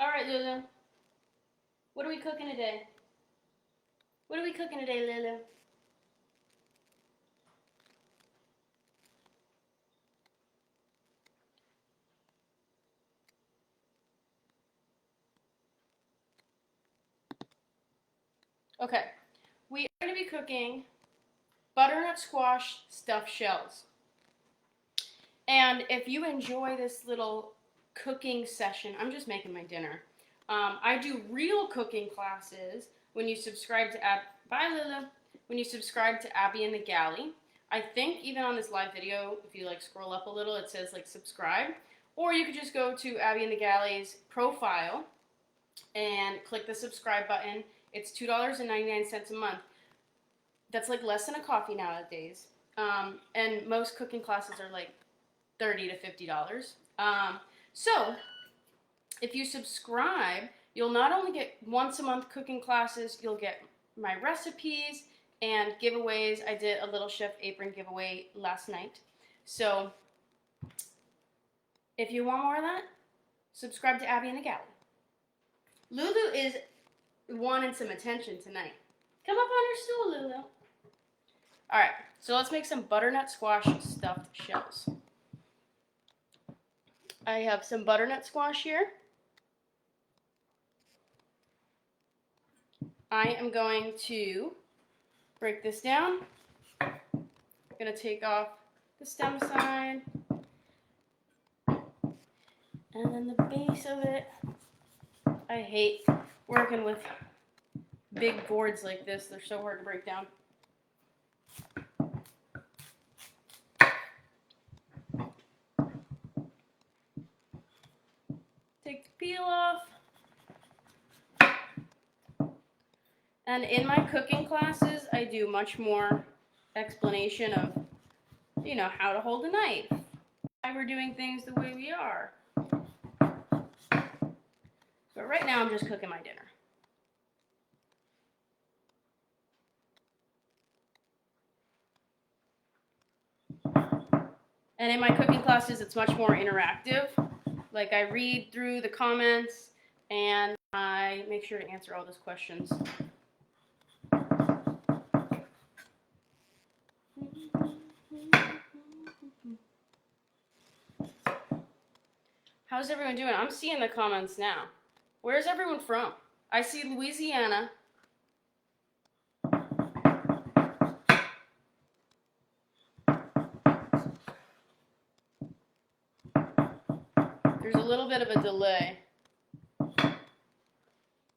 All right, Lulu. What are we cooking today? What are we cooking today, Lulu? Okay, we are going to be cooking butternut squash stuffed shells. And if you enjoy this little cooking session, I'm just making my dinner. I do real cooking classes when you subscribe to Bye, Lulu. When you subscribe to Abby and the Galley. I think even on this live video, if you like scroll up a little, it says like subscribe. Or you could just go to Abby and the Galley's profile and click the subscribe button. It's $2.99 a month. That's like less than a coffee nowadays. And most cooking classes are like $30 to $50. So if you subscribe, you'll not only get once a month cooking classes, you'll get my recipes and giveaways. I did a little chef apron giveaway last night. So if you want more of that, subscribe to Abby and the Galley. Lulu is wanting some attention tonight. Come up on her stool, Lulu. All right, so let's make some butternut squash stuffed shells. I have some butternut squash here. I am going to break this down. I'm going to take off the stem side. And then the base of it. I hate working with big boards like this. They're so hard to break down. Take the peel off. And in my cooking classes, I do much more explanation of, how to hold a knife. Why we're doing things the way we are. But right now, I'm just cooking my dinner. And in my cooking classes, it's much more interactive. Like I read through the comments and I make sure to answer all those questions. How's everyone doing? I'm seeing the comments now. Where's everyone from? I see Louisiana. There's a little bit of a delay.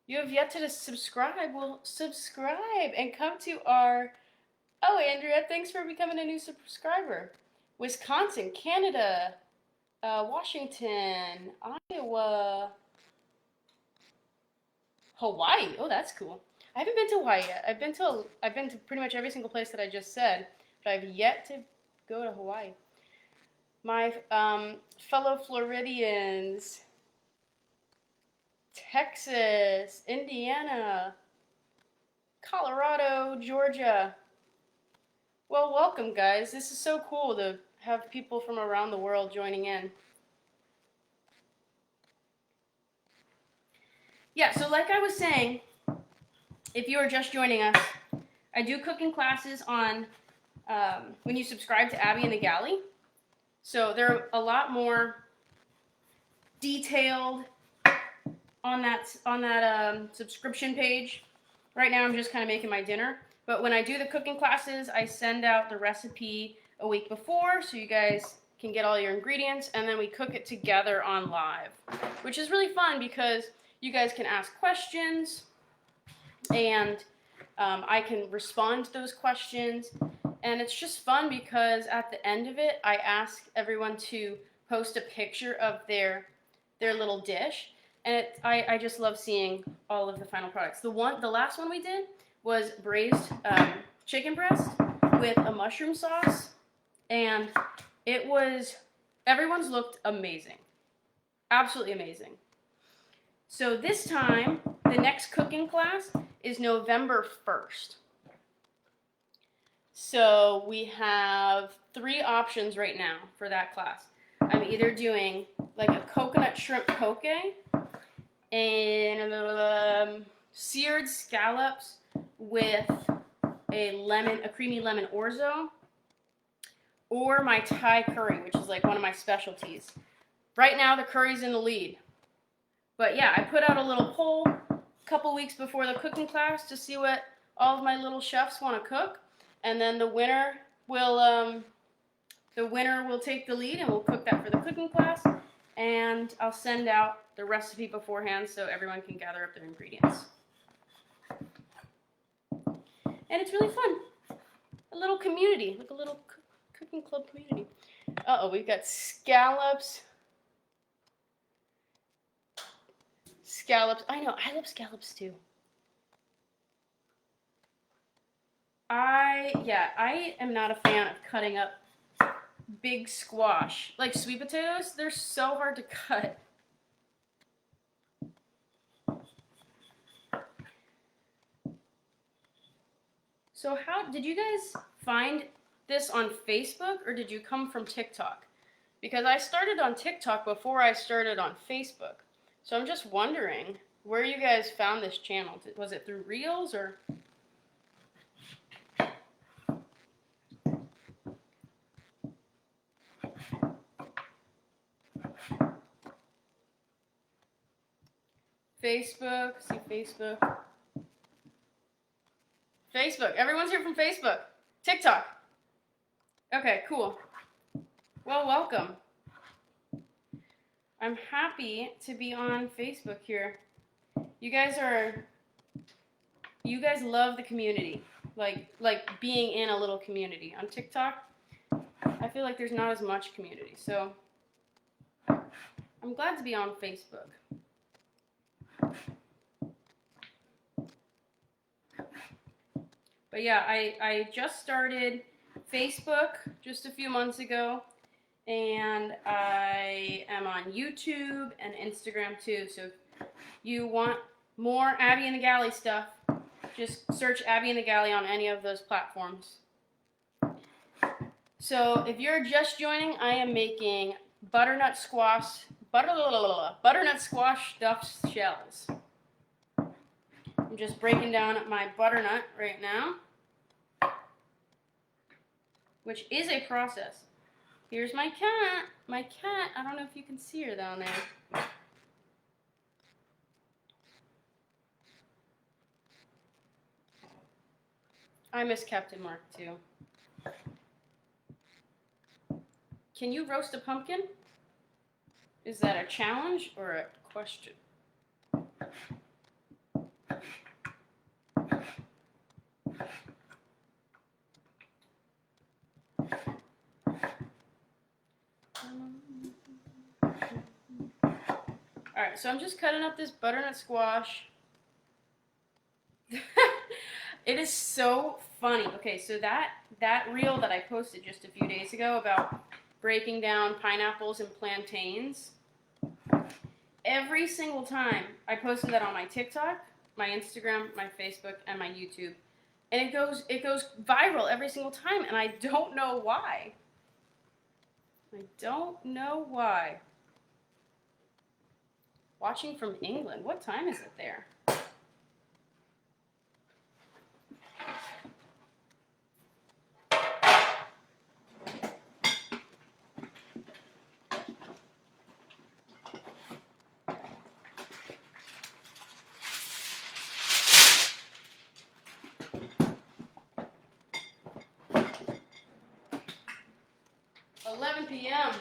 You have yet to subscribe. Well, subscribe and come to our... Oh, Andrea, thanks for becoming a new subscriber. Wisconsin, Canada, Washington, Iowa, Hawaii. Oh, that's cool. I haven't been to Hawaii yet. I've been to pretty much every single place that I just said, but I've yet to go to Hawaii. My fellow Floridians, Texas, Indiana, Colorado, Georgia. Well, welcome, guys. This is so cool to have people from around the world joining in. Yeah, so like I was saying, if you are just joining us, I do cooking classes on when you subscribe to Abby and the Galley. So they're a lot more detailed on that subscription page. Right now I'm just kind of making my dinner. But when I do the cooking classes, I send out the recipe a week before so you guys can get all your ingredients, and then we cook it together on live, which is really fun because you guys can ask questions and I can respond to those questions. And it's just fun because at the end of it, I ask everyone to post a picture of their little dish. And I just love seeing all of the final products. The last one we did was braised chicken breast with a mushroom sauce. And everyone's looked amazing. Absolutely amazing. So this time, the next cooking class is November 1st. So we have 3 options right now for that class. I'm either doing like a coconut shrimp poke and seared scallops with a creamy lemon orzo, or my Thai curry, which is like one of my specialties. Right now, the curry's in the lead. But yeah, I put out a little poll a couple weeks before the cooking class to see what all of my little chefs want to cook, and then the winner will take the lead, and we'll cook that for the cooking class. And I'll send out the recipe beforehand so everyone can gather up their ingredients. And it's really fun. A little community, like a little cooking club community. Uh-oh, we've got scallops. Scallops. I know, I love scallops too. I am not a fan of cutting up big squash. Like sweet potatoes, they're so hard to cut. So how did you guys find this on Facebook, or did you come from TikTok? Because I started on TikTok before I started on Facebook. So I'm just wondering where you guys found this channel. Was it through Reels or? Facebook, see Facebook. Facebook, everyone's here from Facebook. TikTok. Okay, cool. Well, welcome. I'm happy to be on Facebook here. You guys love the community. Like being in a little community. On TikTok, I feel like there's not as much community. So I'm glad to be on Facebook. But yeah, I just started Facebook just a few months ago, and I am on YouTube and Instagram too. So if you want more Abby and the Galley stuff, just search Abby and the Galley on any of those platforms. So if you're just joining, I am making butternut squash stuffed shells. I'm just breaking down my butternut right now, which is a process. Here's my cat. My cat, I don't know if you can see her down there. I miss Captain Mark too. Can you roast a pumpkin? Is that a challenge or a question? Alright, so I'm just cutting up this butternut squash. It is so funny. Okay, so that reel that I posted just a few days ago about breaking down pineapples and plantains, every single time I posted that on my TikTok, my Instagram, my Facebook, and my YouTube, and it goes viral every single time, and I don't know why. I don't know why. Watching from England. What time is it there? p.m.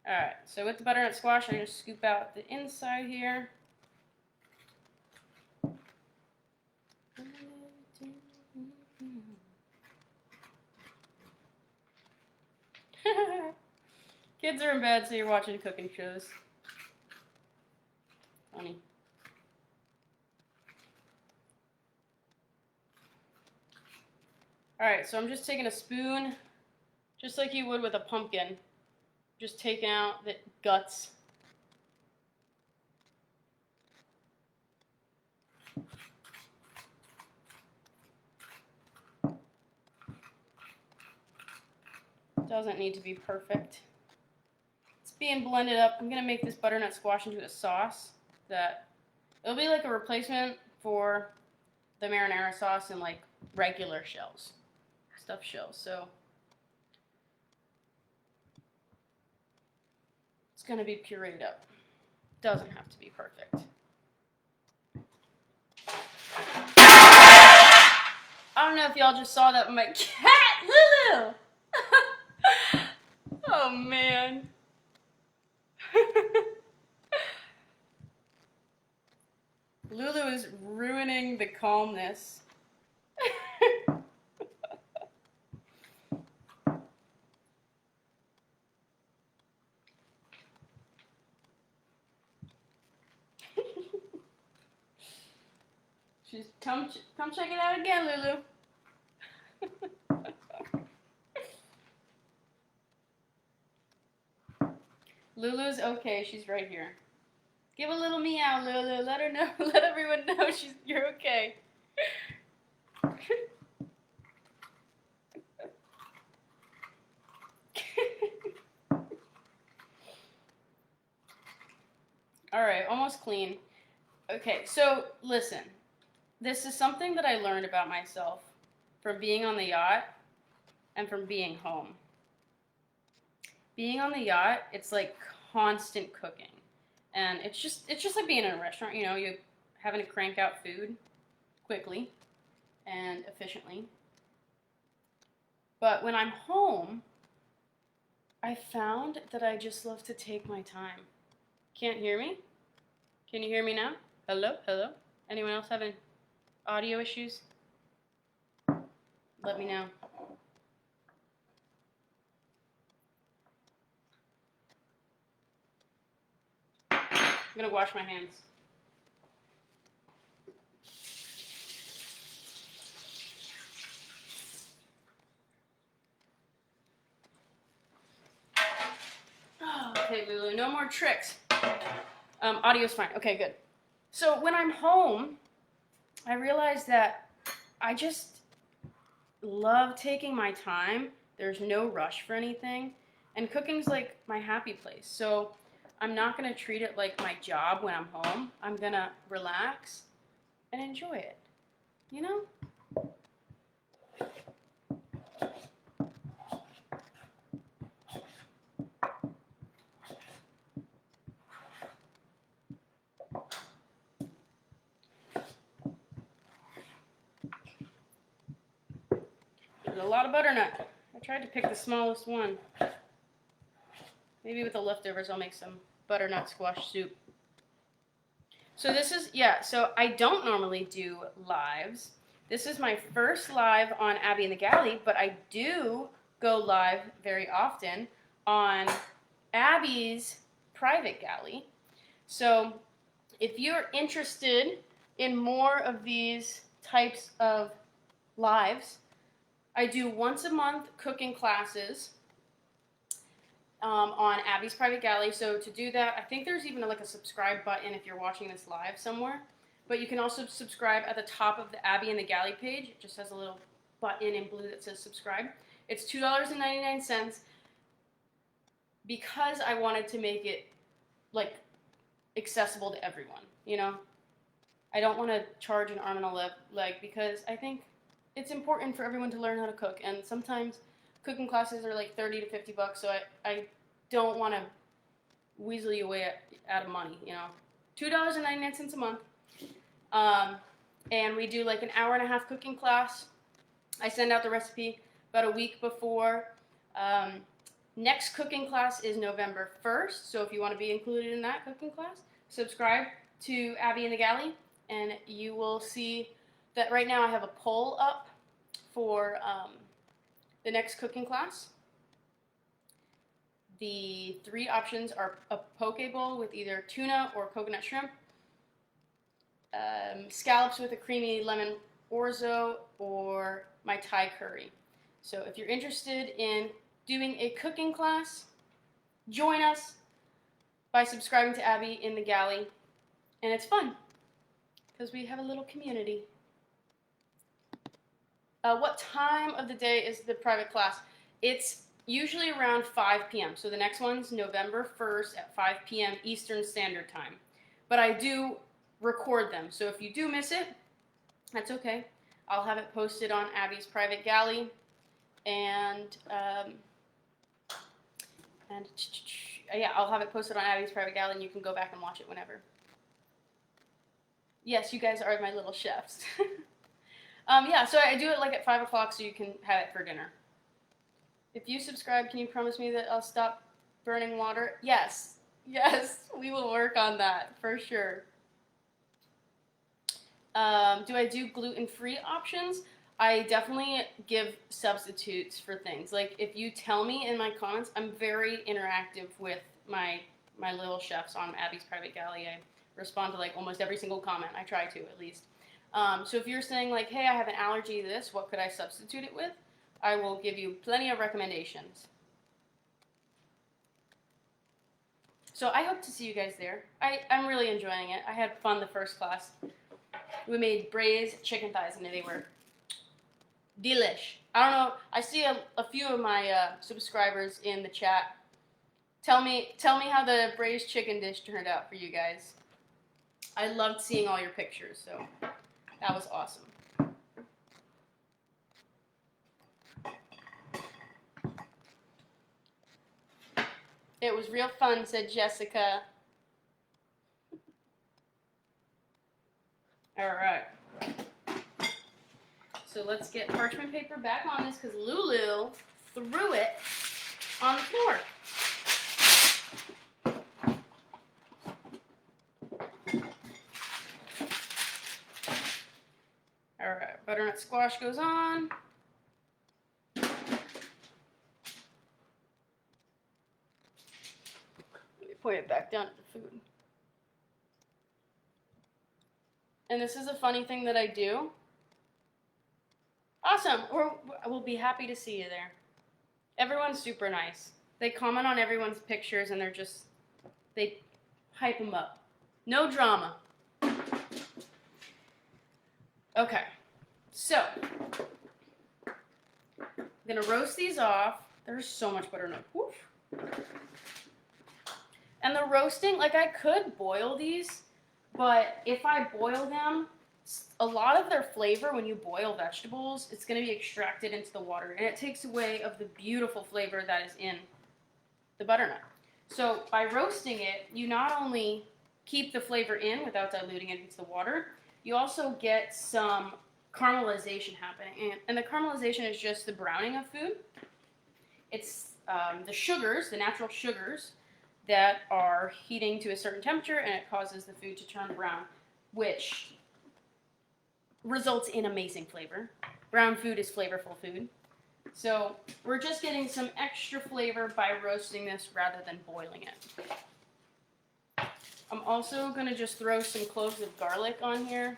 Alright, so with the butternut squash, I just scoop out the inside here. Kids are in bed, so you're watching cooking shows. Funny. Alright, so I'm just taking a spoon, just like you would with a pumpkin. Just taking out the guts. Doesn't need to be perfect. It's being blended up. I'm going to make this butternut squash into a sauce that it'll be like a replacement for the marinara sauce and like regular shells, stuffed shells. So it's going to be pureed up. Doesn't have to be perfect. I don't know if y'all just saw that, but my cat, Lulu! Oh, man. Lulu is ruining the calmness. She's come check it out again, Lulu. Lulu's okay. She's right here. Give a little meow, Lulu. Let her know. Let everyone know you're okay. All right, almost clean. Okay, so listen. This is something that I learned about myself from being on the yacht and from being home. Being on the yacht, it's like constant cooking. And it's just like being in a restaurant, you know, you're having to crank out food quickly and efficiently. But when I'm home, I found that I just love to take my time. Can't hear me? Can you hear me now? Hello? Hello? Anyone else having audio issues? Let me know. I'm gonna wash my hands. Oh, okay, Lulu, no more tricks. Audio's fine. Okay, good. So when I'm home, I realize that I just love taking my time. There's no rush for anything. And cooking's like my happy place. So I'm not going to treat it like my job when I'm home. I'm going to relax and enjoy it. You know? There's a lot of butternut. I tried to pick the smallest one. Maybe with the leftovers I'll make some butternut squash soup. So this is, so I don't normally do lives. This is my first live on Abby and the Galley, but I do go live very often on Abby's private galley. So if you're interested in more of these types of lives, I do once a month cooking classes on Abby's private galley. So to do that, I think there's even like a subscribe button if you're watching this live somewhere. But you can also subscribe at the top of the Abby and the Galley page. It just has a little button in blue that says subscribe. It's $2.99 because I wanted to make it like accessible to everyone, you know? I don't want to charge an arm and a leg because I think it's important for everyone to learn how to cook, and sometimes cooking classes are like $30 to $50, so I don't want to weasel you away out of money, you know. $2.99 a month, and we do like an hour and a half cooking class. I send out the recipe about a week before. Next cooking class is November 1st, so if you want to be included in that cooking class, subscribe to Abby and the Galley, and you will see that right now I have a poll up for the next cooking class. The 3 options are a poke bowl with either tuna or coconut shrimp, scallops with a creamy lemon orzo, or my Thai curry. So if you're interested in doing a cooking class, join us by subscribing to Abby in the Galley, and it's fun because we have a little community. What time of the day is the private class? It's usually around 5 p.m. So the next one's November 1st at 5 p.m. Eastern Standard Time. But I do record them, so if you do miss it, that's okay. I'll have it posted on Abby's private galley, and yeah, I'll have it posted on Abby's private galley, and you can go back and watch it whenever. Yes, you guys are my little chefs. Yeah, so I do it like at 5 o'clock so you can have it for dinner. If you subscribe, can you promise me that I'll stop burning water? Yes. Yes, we will work on that for sure. Do I do gluten-free options? I definitely give substitutes for things. Like if you tell me in my comments, I'm very interactive with my little chefs on Abby's private galley. I respond to like almost every single comment. I try to at least. So if you're saying like, hey, I have an allergy to this, what could I substitute it with? I will give you plenty of recommendations. So I hope to see you guys there. I'm really enjoying it. I had fun the first class. We made braised chicken thighs and they were delish. I don't know, I see a few of my subscribers in the chat. Tell me how the braised chicken dish turned out for you guys. I loved seeing all your pictures, so that was awesome. It was real fun, said Jessica. All right. So let's get parchment paper back on this because Lulu threw it on the floor. All right, butternut squash goes on. Point it back down to the food. And this is a funny thing that I do. Awesome. We'll be happy to see you there. Everyone's super nice. They comment on everyone's pictures and they hype them up. No drama. Okay. So, I'm going to roast these off. There's so much butternut. Woof. And the roasting, like I could boil these, but if I boil them, a lot of their flavor when you boil vegetables, it's going to be extracted into the water, and it takes away of the beautiful flavor that is in the butternut. So by roasting it, you not only keep the flavor in without diluting it into the water, you also get some caramelization happening. And the caramelization is just the browning of food. It's the sugars, the natural sugars, that are heating to a certain temperature, and it causes the food to turn brown, which results in amazing flavor. Brown food is flavorful food. So we're just getting some extra flavor by roasting this rather than boiling it. I'm also going to just throw some cloves of garlic on here.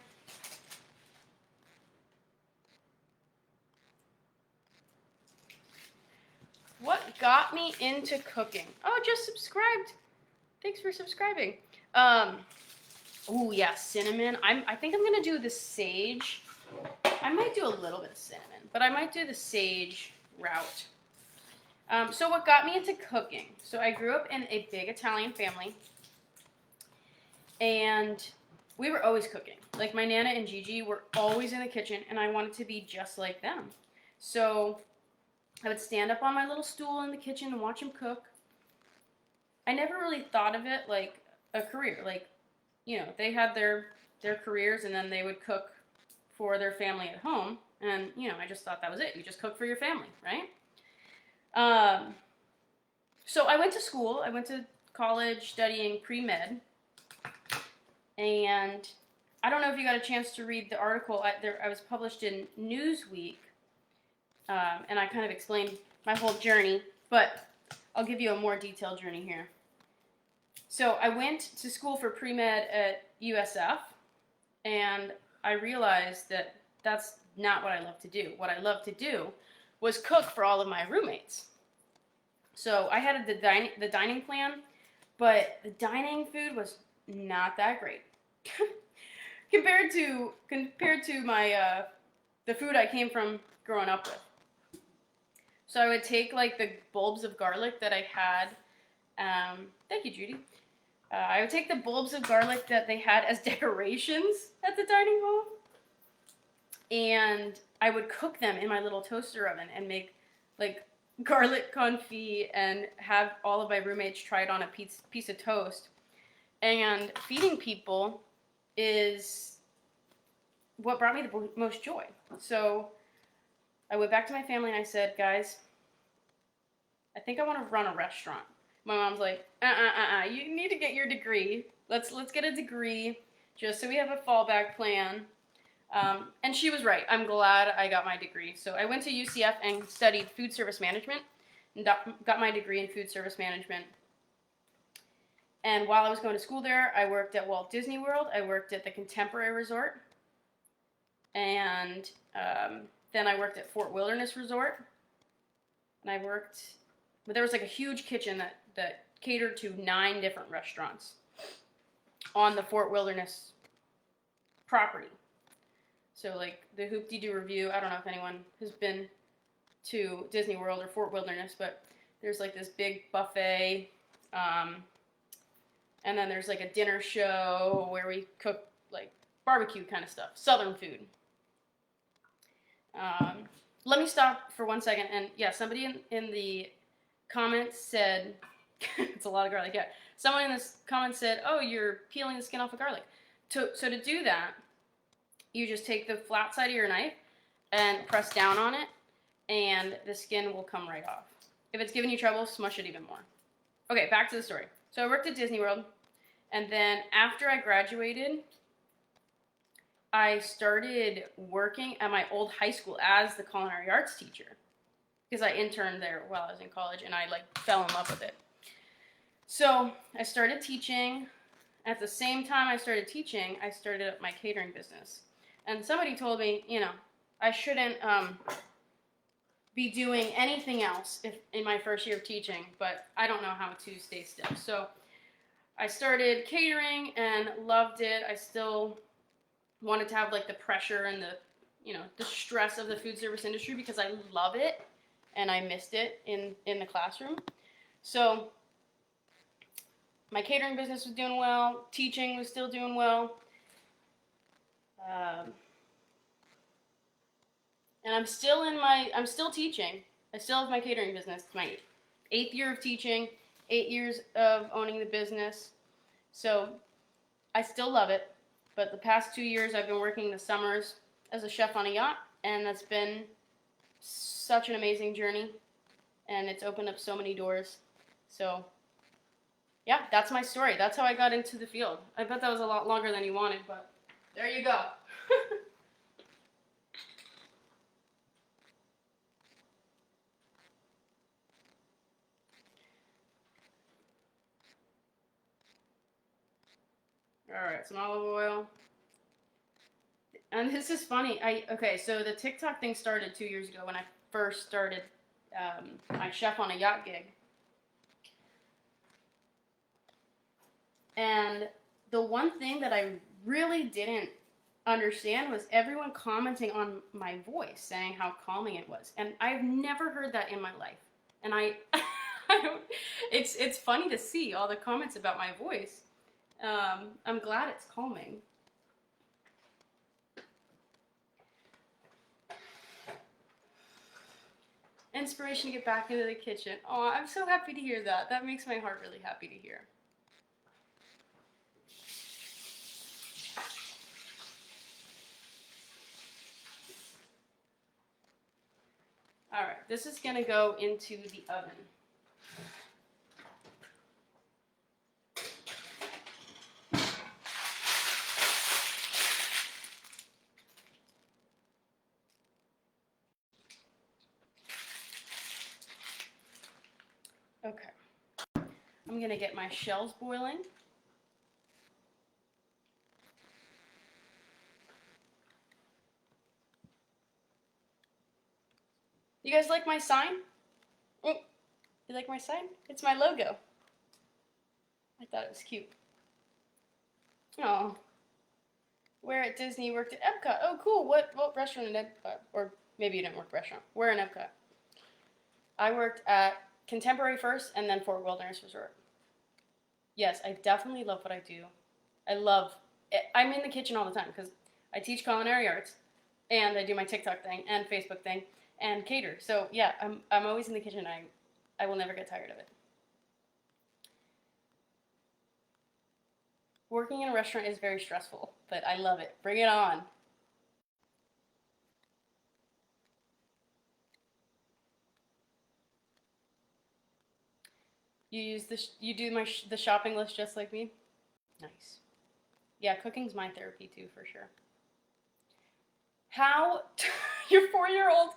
What got me into cooking? Oh, just subscribed. Thanks for subscribing. Oh yeah, cinnamon. I think I'm gonna do the sage. I might do a little bit of cinnamon, but I might do the sage route. So what got me into cooking? So I grew up in a big Italian family, and we were always cooking. Like my Nana and Gigi were always in the kitchen, and I wanted to be just like them. So I would stand up on my little stool in the kitchen and watch them cook. I never really thought of it like a career. Like, you know, they had their careers and then they would cook for their family at home. And, you know, I just thought that was it. You just cook for your family, right? So I went to school. I went to college studying pre-med. And I don't know if you got a chance to read the article. I was published in Newsweek. And I kind of explained my whole journey, but I'll give you a more detailed journey here. So I went to school for pre-med at USF, and I realized that that's not what I love to do. What I love to do was cook for all of my roommates. So I had the dining plan, but the dining food was not that great compared to my the food I came from growing up with. So I would take like the bulbs of garlic that I had. Thank you, Judy. I would take the bulbs of garlic that they had as decorations at the dining hall, and I would cook them in my little toaster oven and make like garlic confit and have all of my roommates try it on a piece of toast. And feeding people is what brought me the most joy. So I went back to my family and I said, guys, I think I want to run a restaurant. My mom's like, you need to get your degree. Let's get a degree just so we have a fallback plan. And she was right. I'm glad I got my degree. So I went to UCF and studied food service management and got my degree in food service management. And while I was going to school there, I worked at Walt Disney World. I worked at the Contemporary Resort. And then I worked at Fort Wilderness Resort. And I worked, but there was like a huge kitchen that catered to 9 different restaurants on the Fort Wilderness property. So like the Hoop-Dee-Doo Review, I don't know if anyone has been to Disney World or Fort Wilderness, but there's like this big buffet, and then there's like a dinner show where we cook like barbecue kind of stuff, Southern food. Let me stop for 1 second, and yeah, somebody in the comments said, it's a lot of garlic, yeah. Someone in this comment said, oh, you're peeling the skin off of garlic. So to do that, you just take the flat side of your knife and press down on it, and the skin will come right off. If it's giving you trouble, smush it even more. Okay, back to the story. So I worked at Disney World, and then after I graduated, I started working at my old high school as the culinary arts teacher because I interned there while I was in college, and I like fell in love with it. So I started teaching. At the same time I started teaching, I started up my catering business. And somebody told me, I shouldn't be doing anything else in my first year of teaching, but I don't know how to stay still. So I started catering and loved it. I still wanted to have like the pressure and the stress of the food service industry because I love it and I missed it in the classroom. So my catering business was doing well. Teaching was still doing well. And I'm still teaching. I still have my catering business. It's my 8th year of teaching, 8 years of owning the business. So I still love it. But the past 2 years I've been working the summers as a chef on a yacht, and that's been such an amazing journey. And it's opened up so many doors. So yeah, that's my story. That's how I got into the field. I bet that was a lot longer than you wanted, but there you go. Alright, some olive oil. And this is funny. So the TikTok thing started 2 years ago when I first started my chef on a yacht gig. And the one thing that I really didn't understand was everyone commenting on my voice, saying how calming it was. And I've never heard that in my life. And I don't, it's funny to see all the comments about my voice. I'm glad it's calming. Inspiration to get back into the kitchen. Oh, I'm so happy to hear that. That makes my heart really happy to hear. All right, this is gonna go into the oven. Okay, I'm gonna get my shells boiling. You guys like my sign? You like my sign? It's my logo. I thought it was cute. Oh, where at Disney worked at Epcot. Oh, cool. What restaurant in Epcot? Or maybe you didn't work restaurant. Where in Epcot? I worked at Contemporary first and then Fort Wilderness Resort. Yes, I definitely love what I do. I love it. I'm in the kitchen all the time because I teach culinary arts and I do my TikTok thing and Facebook thing and cater. So yeah, I'm always in the kitchen. I will never get tired of it. Working in a restaurant is very stressful, but I love it. Bring it on. You do the shopping list just like me? Nice. Yeah, cooking's my therapy too, for sure. How your 4-year-old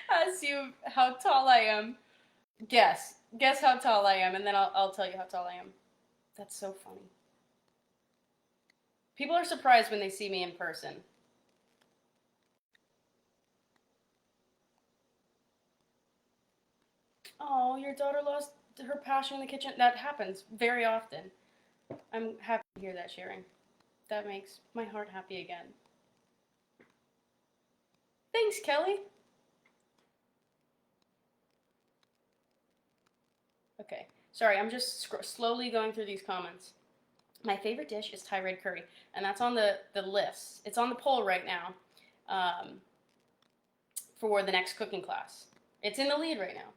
asks you how tall I am. Guess how tall I am, and then I'll tell you how tall I am. That's so funny. People are surprised when they see me in person. Oh, your daughter lost her passion in the kitchen. That happens very often. I'm happy to hear that, sharing. That makes my heart happy again. Thanks, Kelly. Okay, sorry, I'm just slowly going through these comments. My favorite dish is Thai red curry, and that's on the list. It's on the poll right now for the next cooking class. It's in the lead right now.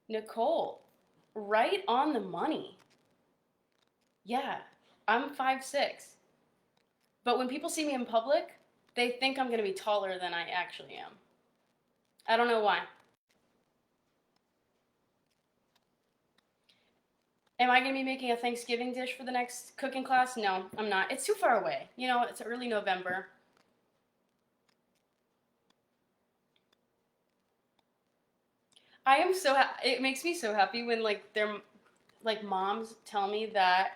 Nicole, right on the money. Yeah, I'm 5'6". But when people see me in public, they think I'm going to be taller than I actually am. I don't know why. Am I going to be making a Thanksgiving dish for the next cooking class? No, I'm not. It's too far away. You know, it's early November. I am so it makes me so happy when like moms tell me that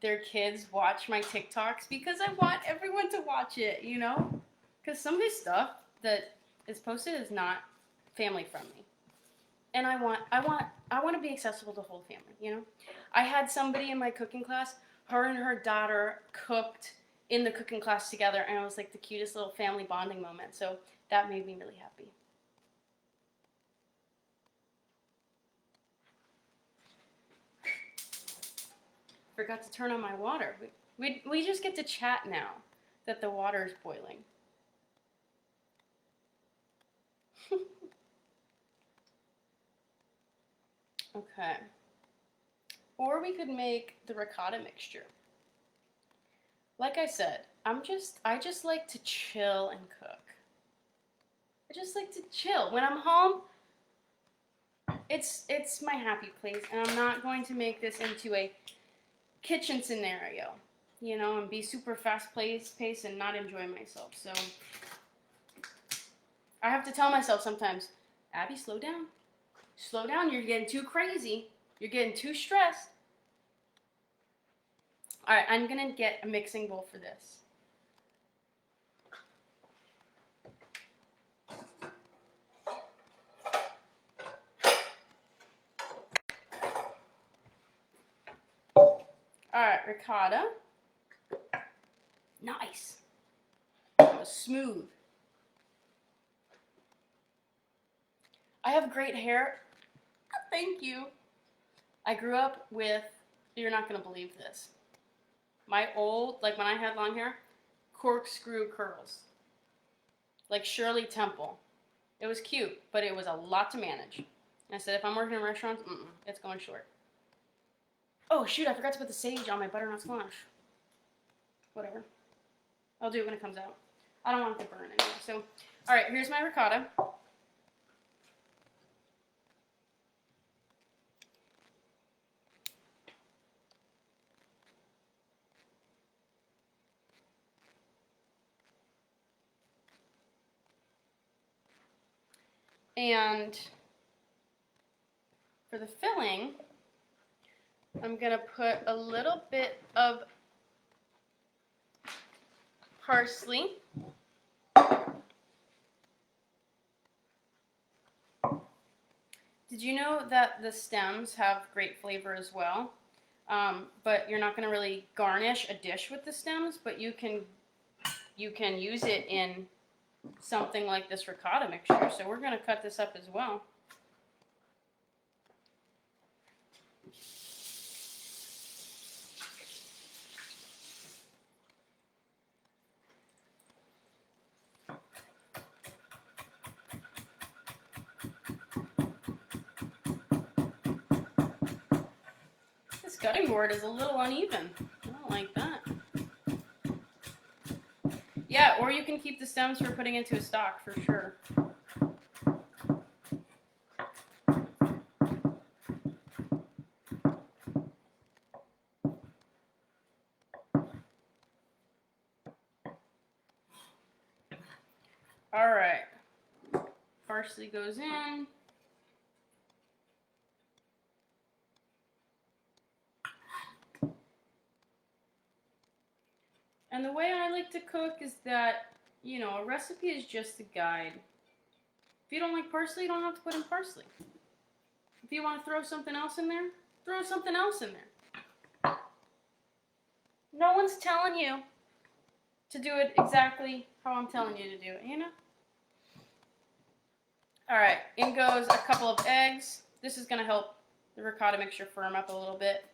their kids watch my TikToks because I want everyone to watch it, you know? Because some of this stuff that is posted is not family friendly. And I want to be accessible to the whole family, you know? I had somebody in my cooking class, her and her daughter cooked in the cooking class together, and it was like the cutest little family bonding moment. So that made me really happy. Forgot to turn on my water. We just get to chat now that the water is boiling. Okay. Or we could make the ricotta mixture. Like I said, I just like to chill and cook. I just like to chill. When I'm home, it's my happy place, and I'm not going to make this into a kitchen scenario, you know, and be super fast paced and not enjoy myself. So I have to tell myself sometimes, Abby, slow down. Slow down, you're getting too crazy. You're getting too stressed. All right, I'm gonna get a mixing bowl for this. All right, ricotta. Nice. That was smooth. I have great hair. Thank you. I grew up with, you're not gonna believe this. My old, like when I had long hair, corkscrew curls. Like Shirley Temple. It was cute, but it was a lot to manage. And I said, if I'm working in restaurants, it's going short. Oh shoot, I forgot to put the sage on my butternut squash. Whatever. I'll do it when it comes out. I don't want it to burn anymore. So, alright, here's my ricotta. And for the filling, I'm going to put a little bit of parsley. Did you know that the stems have great flavor as well? But you're not going to really garnish a dish with the stems, but you can use it in something like this ricotta mixture. So we're going to cut this up as well. This cutting board is a little uneven. I don't like that. Yeah, or you can keep the stems for putting into a stock for sure. All right. Parsley goes in. And the way I like to cook is that, you know, a recipe is just a guide. If you don't like parsley, you don't have to put in parsley. If you want to throw something else in there, throw something else in there. No one's telling you to do it exactly how I'm telling you to do it, you know? All right, in goes a couple of eggs. This is going to help the ricotta mixture firm up a little bit.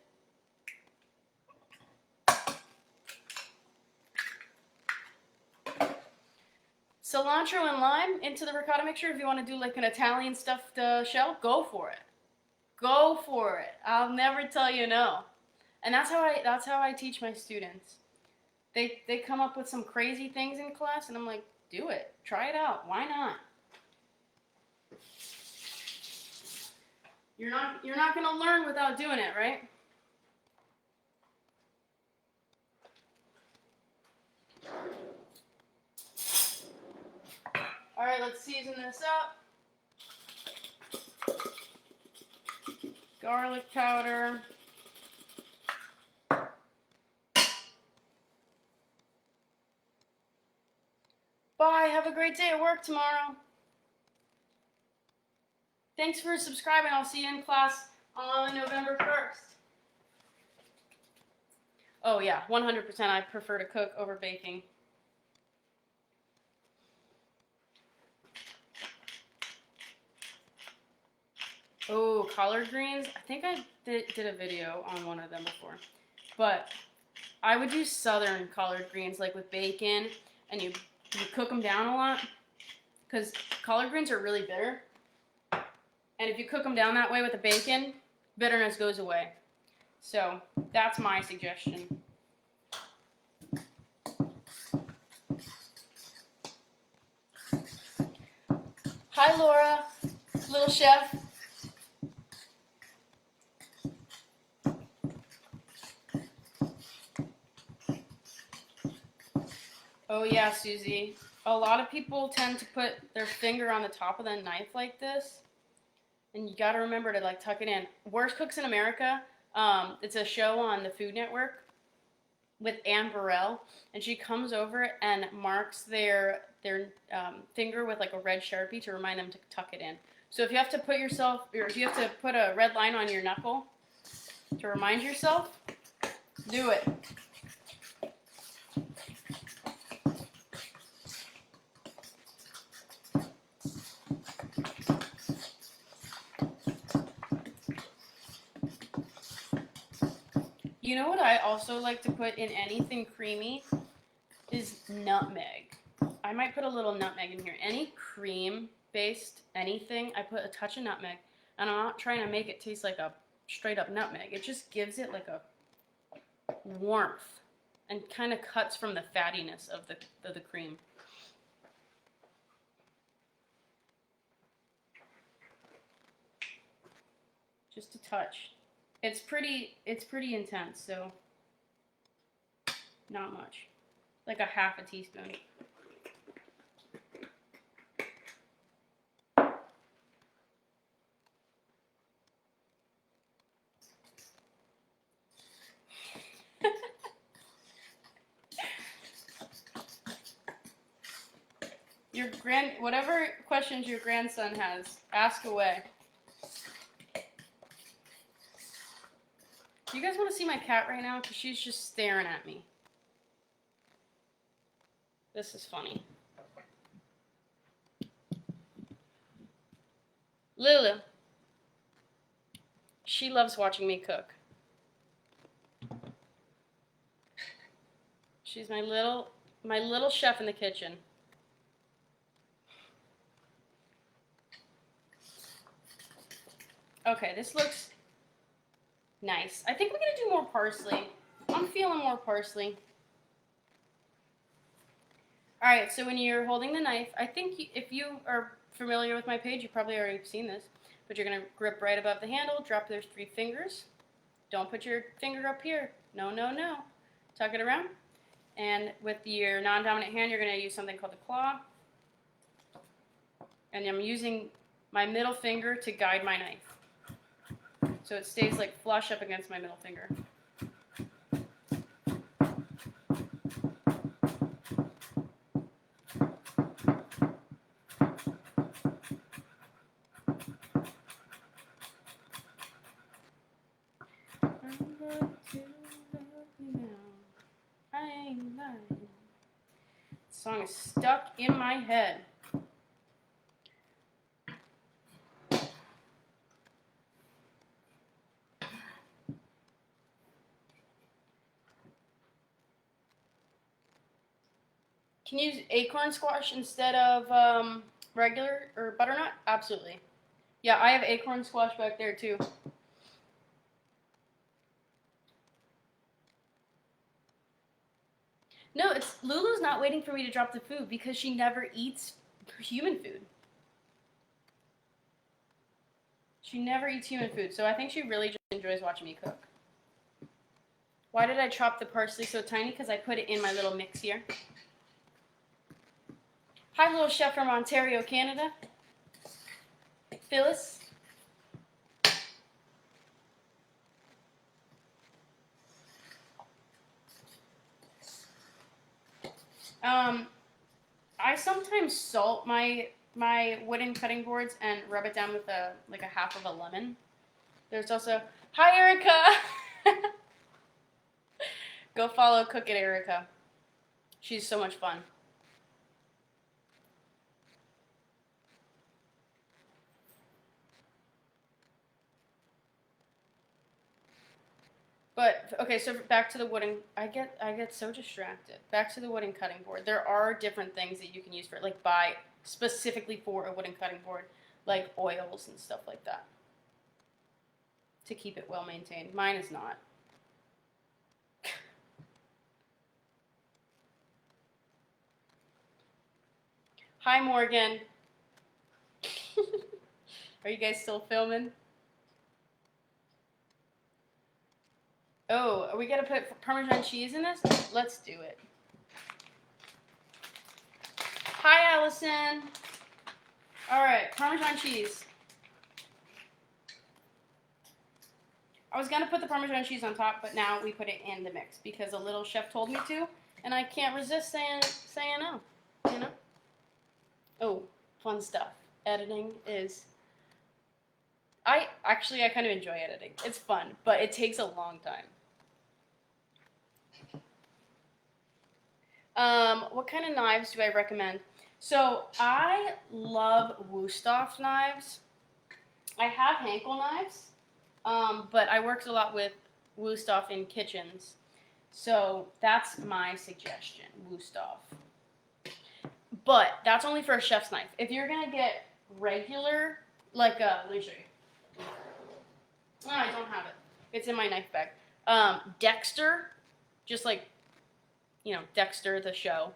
Cilantro and lime into the ricotta mixture. If you want to do like an Italian stuffed shell, go for it. Go for it. I'll never tell you no. And that's how I teach my students. They come up with some crazy things in class, and I'm like, do it. Try it out. Why not? You're not going to learn without doing it, right? All right, let's season this up. Garlic powder. Bye. Have a great day at work tomorrow. Thanks for subscribing. I'll see you in class on November 1st. Oh yeah, 100%. I prefer to cook over baking. Oh, collard greens. I think I did a video on one of them before. But I would do southern collard greens, like with bacon, and you cook them down a lot, because collard greens are really bitter. And if you cook them down that way with the bacon, bitterness goes away. So that's my suggestion. Hi, Laura, little chef. Oh yeah, Susie. A lot of people tend to put their finger on the top of the knife like this. And you gotta remember to like tuck it in. Worst Cooks in America, it's a show on the Food Network with Anne Burrell. And she comes over and marks their finger with like a red Sharpie to remind them to tuck it in. So if you have to put yourself, or if you have to put a red line on your knuckle to remind yourself, do it. You know what I also like to put in anything creamy is nutmeg. I might put a little nutmeg in here. Any cream-based anything, I put a touch of nutmeg. And I'm not trying to make it taste like a straight-up nutmeg. It just gives it like a warmth and kind of cuts from the fattiness of the cream. Just a touch. It's pretty intense, so not much. Like a half a teaspoon. Whatever questions your grandson has, ask away. Do you guys want to see my cat right now? Because she's just staring at me. This is funny. Lulu. She loves watching me cook. She's my little chef in the kitchen. Okay, this looks nice. I think we're gonna do more parsley. I'm feeling more parsley. All right, so when you're holding the knife, I think if you are familiar with my page, you probably already seen this, but you're gonna grip right above the handle, drop those 3 fingers. Don't put your finger up here. No, no, no. Tuck it around. And with your non-dominant hand, you're gonna use something called the claw. And I'm using my middle finger to guide my knife. So it stays like flush up against my middle finger. The song is stuck in my head. Can you use acorn squash instead of regular or butternut? Absolutely. Yeah, I have acorn squash back there too. No, Lulu's not waiting for me to drop the food because she never eats human food. She never eats human food, so I think she really just enjoys watching me cook. Why did I chop the parsley so tiny? Because I put it in my little mix here. Hi, little chef from Ontario, Canada. Phyllis. I sometimes salt my wooden cutting boards and rub it down with a half of a lemon. There's also, hi Erica. Go follow Cook It Erica. She's so much fun. But okay, so back to the wooden. I get so distracted. Back to the wooden cutting board. There are different things that you can use for it, like buy specifically for a wooden cutting board, like oils and stuff like that, to keep it well maintained. Mine is not. Hi Morgan. Are you guys still filming? Oh, are we gonna put Parmesan cheese in this? Let's do it. Hi, Allison. All right, Parmesan cheese. I was gonna put the Parmesan cheese on top, but now we put it in the mix because a little chef told me to, and I can't resist saying no. You know? Oh, fun stuff. Editing is. I kind of enjoy editing. It's fun, but it takes a long time. What kind of knives do I recommend? So I love Wusthof knives. I have Henkel knives, but I worked a lot with Wusthof in kitchens. So that's my suggestion, Wusthof. But that's only for a chef's knife. If you're going to get regular, let me show you. Oh, I don't have it. It's in my knife bag. Dexter, just like, Dexter the show.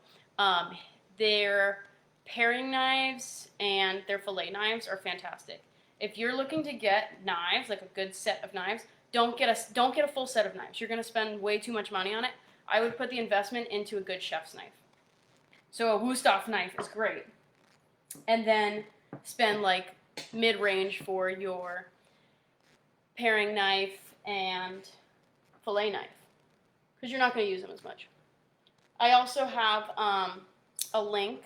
Their paring knives and their fillet knives are fantastic. If you're looking to get knives, like a good set of knives, don't get a full set of knives. You're going to spend way too much money on it. I would put the investment into a good chef's knife. So a Wusthof knife is great. And then spend like mid-range for your paring knife and fillet knife, because you're not going to use them as much. I also have a link.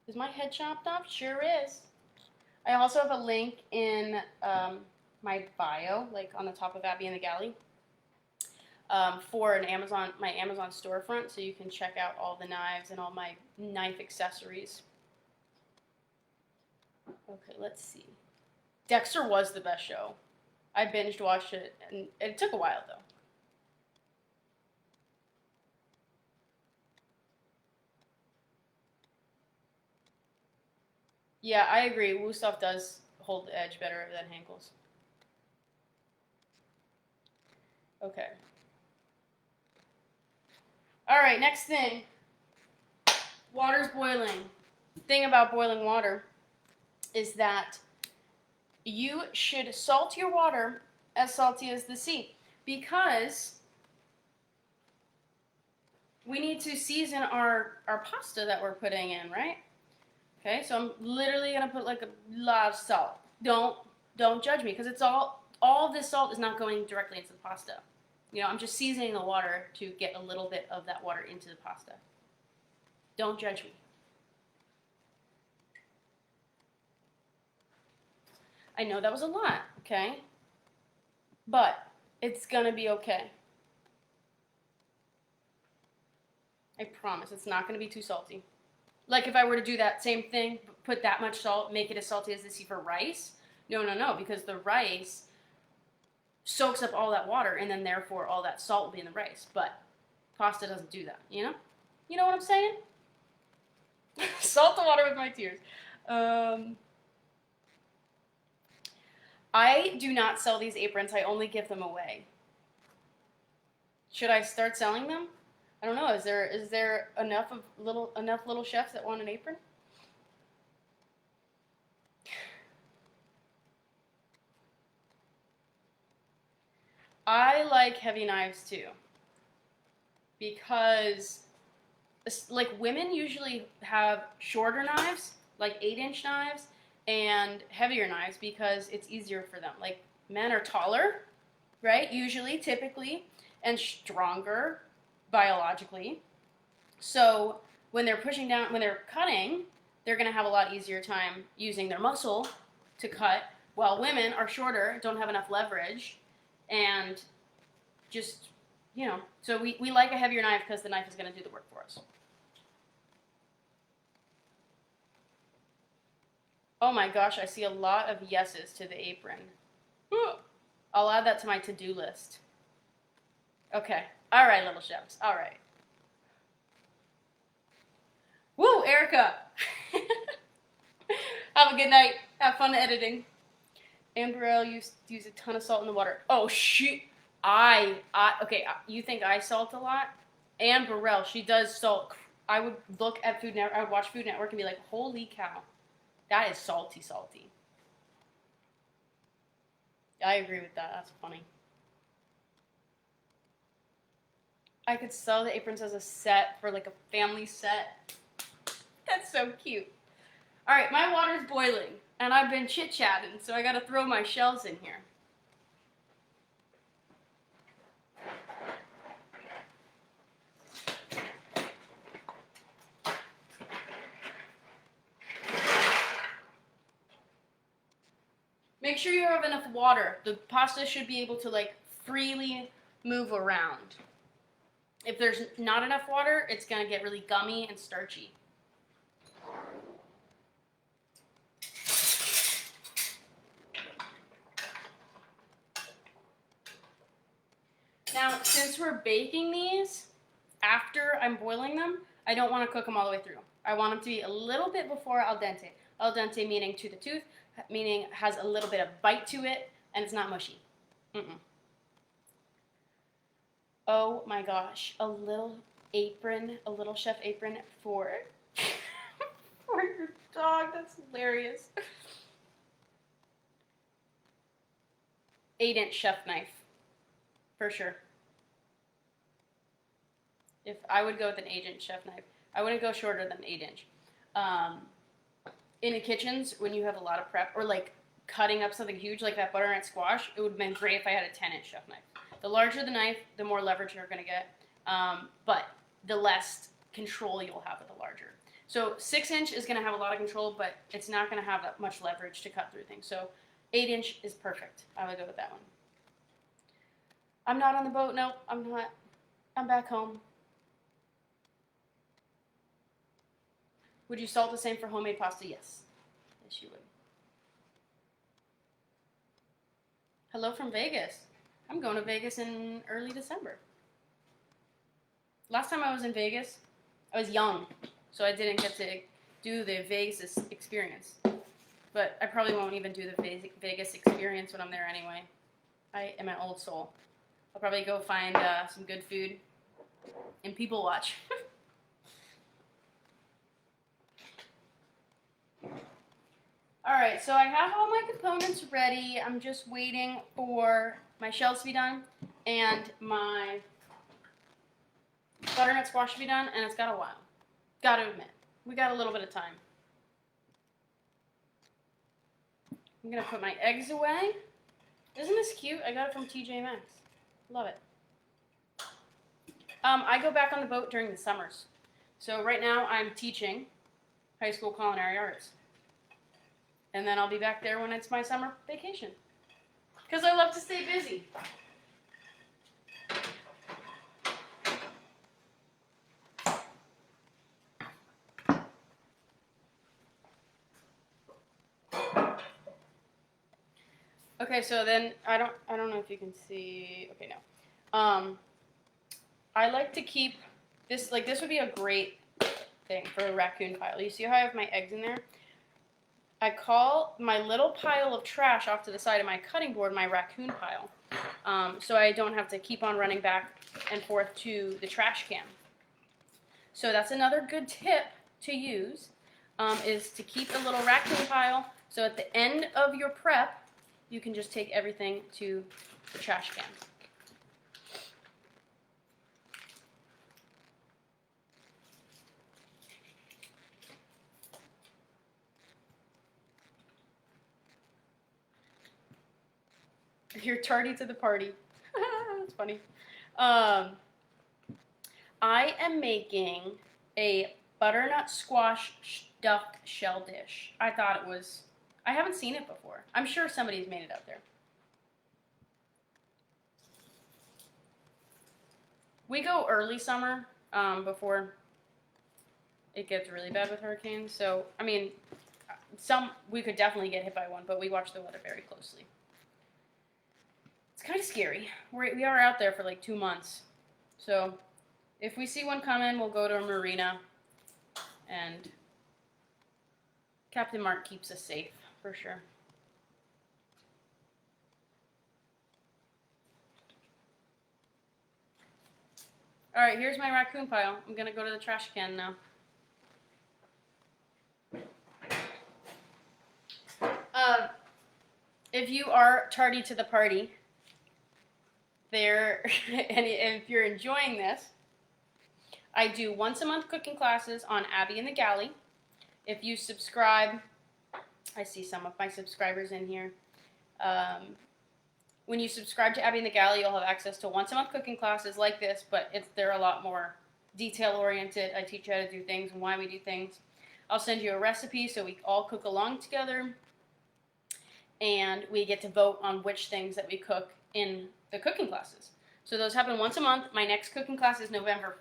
Is my head chopped off? Sure is. I also have a link in my bio, like on the top of Abby and the Galley, for my Amazon storefront, so you can check out all the knives and all my knife accessories. Okay, let's see. Dexter was the best show. I binged watched it, and it took a while though. Yeah, I agree. Wusthof does hold the edge better than Hankel's. Okay. All right, next thing. Water's boiling. The thing about boiling water is that you should salt your water as salty as the sea because we need to season our pasta that we're putting in, right? Okay, so I'm literally gonna put like a lot of salt. Don't judge me because it's all of this salt is not going directly into the pasta. You know, I'm just seasoning the water to get a little bit of that water into the pasta. Don't judge me. I know that was a lot, okay? But it's gonna be okay. I promise it's not gonna be too salty. Like if I were to do that same thing, put that much salt, make it as salty as the sea for rice. No, because the rice soaks up all that water and then therefore all that salt will be in the rice. But pasta doesn't do that, you know? You know what I'm saying? Salt the water with my tears. I do not sell these aprons. I only give them away. Should I start selling them? I don't know. Is there enough little chefs that want an apron? I like heavy knives too. Because like women usually have shorter knives, like 8-inch knives, and heavier knives because it's easier for them. Like men are taller, right? Usually, typically, and stronger biologically. So when they're pushing down, when they're cutting, they're going to have a lot easier time using their muscle to cut, while women are shorter, don't have enough leverage, and just, you know, so we like a heavier knife because the knife is going to do the work for us. Oh my gosh, I see a lot of yeses to the apron. I'll add that to my to-do list. Okay. All right, little chefs. All right. Woo, Erica. Have a good night. Have fun editing. And Burrell use a ton of salt in the water. Oh shoot. Okay, you think I salt a lot? Anne Burrell, she does salt. I would look at Food Network, I would watch Food Network and be like, holy cow, that is salty. I agree with that. That's funny. I could sell the aprons as a set for like a family set. That's so cute. All right, my water's boiling, and I've been chit-chatting, so I gotta throw my shells in here. Make sure you have enough water. The pasta should be able to like freely move around. If there's not enough water, it's gonna get really gummy and starchy. Now, since we're baking these, after I'm boiling them, I don't want to cook them all the way through. I want them to be a little bit before al dente. Al dente meaning to the tooth, meaning has a little bit of bite to it, and it's not mushy. Oh my gosh, a little apron, a little chef apron for for your dog. That's hilarious. 8-inch chef knife, for sure. If I would go with an 8-inch chef knife, I wouldn't go shorter than 8-inch. In the kitchens, when you have a lot of prep, or like cutting up something huge like that butternut squash, it would have been great if I had a 10-inch chef knife. The larger the knife, the more leverage you're going to get, but the less control you'll have with the larger. So 6-inch is going to have a lot of control, but it's not going to have that much leverage to cut through things. So 8-inch is perfect. I would go with that one. I'm not on the boat. Nope, I'm not. I'm back home. Would you salt the same for homemade pasta? Yes. Yes, you would. Hello from Vegas. I'm going to Vegas in early December. Last time I was in Vegas, I was young, so I didn't get to do the Vegas experience. But I probably won't even do the Vegas experience when I'm there anyway. I am an old soul. I'll probably go find some good food and people watch. Alright, so I have all my components ready. I'm just waiting for my shells to be done and my butternut squash to be done, and it's got a while. Gotta admit, we got a little bit of time. I'm gonna put my eggs away. Isn't this cute? I got it from TJ Maxx. Love it. I go back on the boat during the summers. So right now I'm teaching high school culinary arts. And then I'll be back there when it's my summer vacation. Because I love to stay busy. Okay, so then I don't know if you can see. Okay, no. I like to keep this, like, this would be a great thing for a raccoon pile. You see how I have my eggs in there? I call my little pile of trash off to the side of my cutting board my raccoon pile, so I don't have to keep on running back and forth to the trash can. So that's another good tip to use, is to keep a little raccoon pile, so at the end of your prep, you can just take everything to the trash can. You're tardy to the party. That's funny. I am making a butternut squash stuffed shell dish. I thought it was, I haven't seen it before. I'm sure somebody's made it out there. We go early summer, before it gets really bad with hurricanes. So, I mean, we could definitely get hit by one, but we watch the weather very closely. It's kind of scary. We are out there for like 2 months. So if we see one coming, we'll go to a marina, and Captain Mark keeps us safe, for sure. Alright, here's my raccoon pile. I'm going to go to the trash can now. If you are tardy to the party, and if you're enjoying this, I do once a month cooking classes on Abby and the Galley. If you subscribe, I see some of my subscribers in here. When you subscribe to Abby and the Galley, you'll have access to once a month cooking classes like this, but they're a lot more detail oriented. I teach you how to do things and why we do things. I'll send you a recipe so we all cook along together, and we get to vote on which things that we cook in the cooking classes. So those happen once a month. My next cooking class is November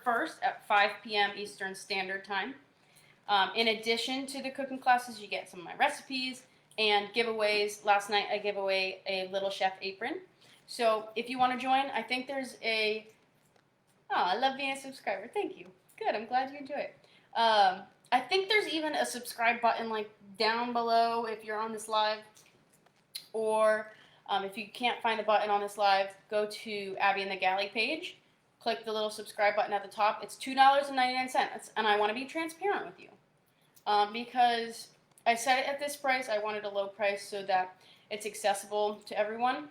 1st at 5 p.m. Eastern Standard Time. In addition to the cooking classes, you get some of my recipes and giveaways. Last night I gave away a Little Chef apron. So if you want to join, I think there's oh, I love being a subscriber. Thank you. Good, I'm glad you enjoy it. I think there's even a subscribe button like down below if you're on this live, or if you can't find the button on this live, go to Abby and the Galley page, click the little subscribe button at the top. It's $2.99, and I want to be transparent with you, because I set it at this price. I wanted a low price so that it's accessible to everyone,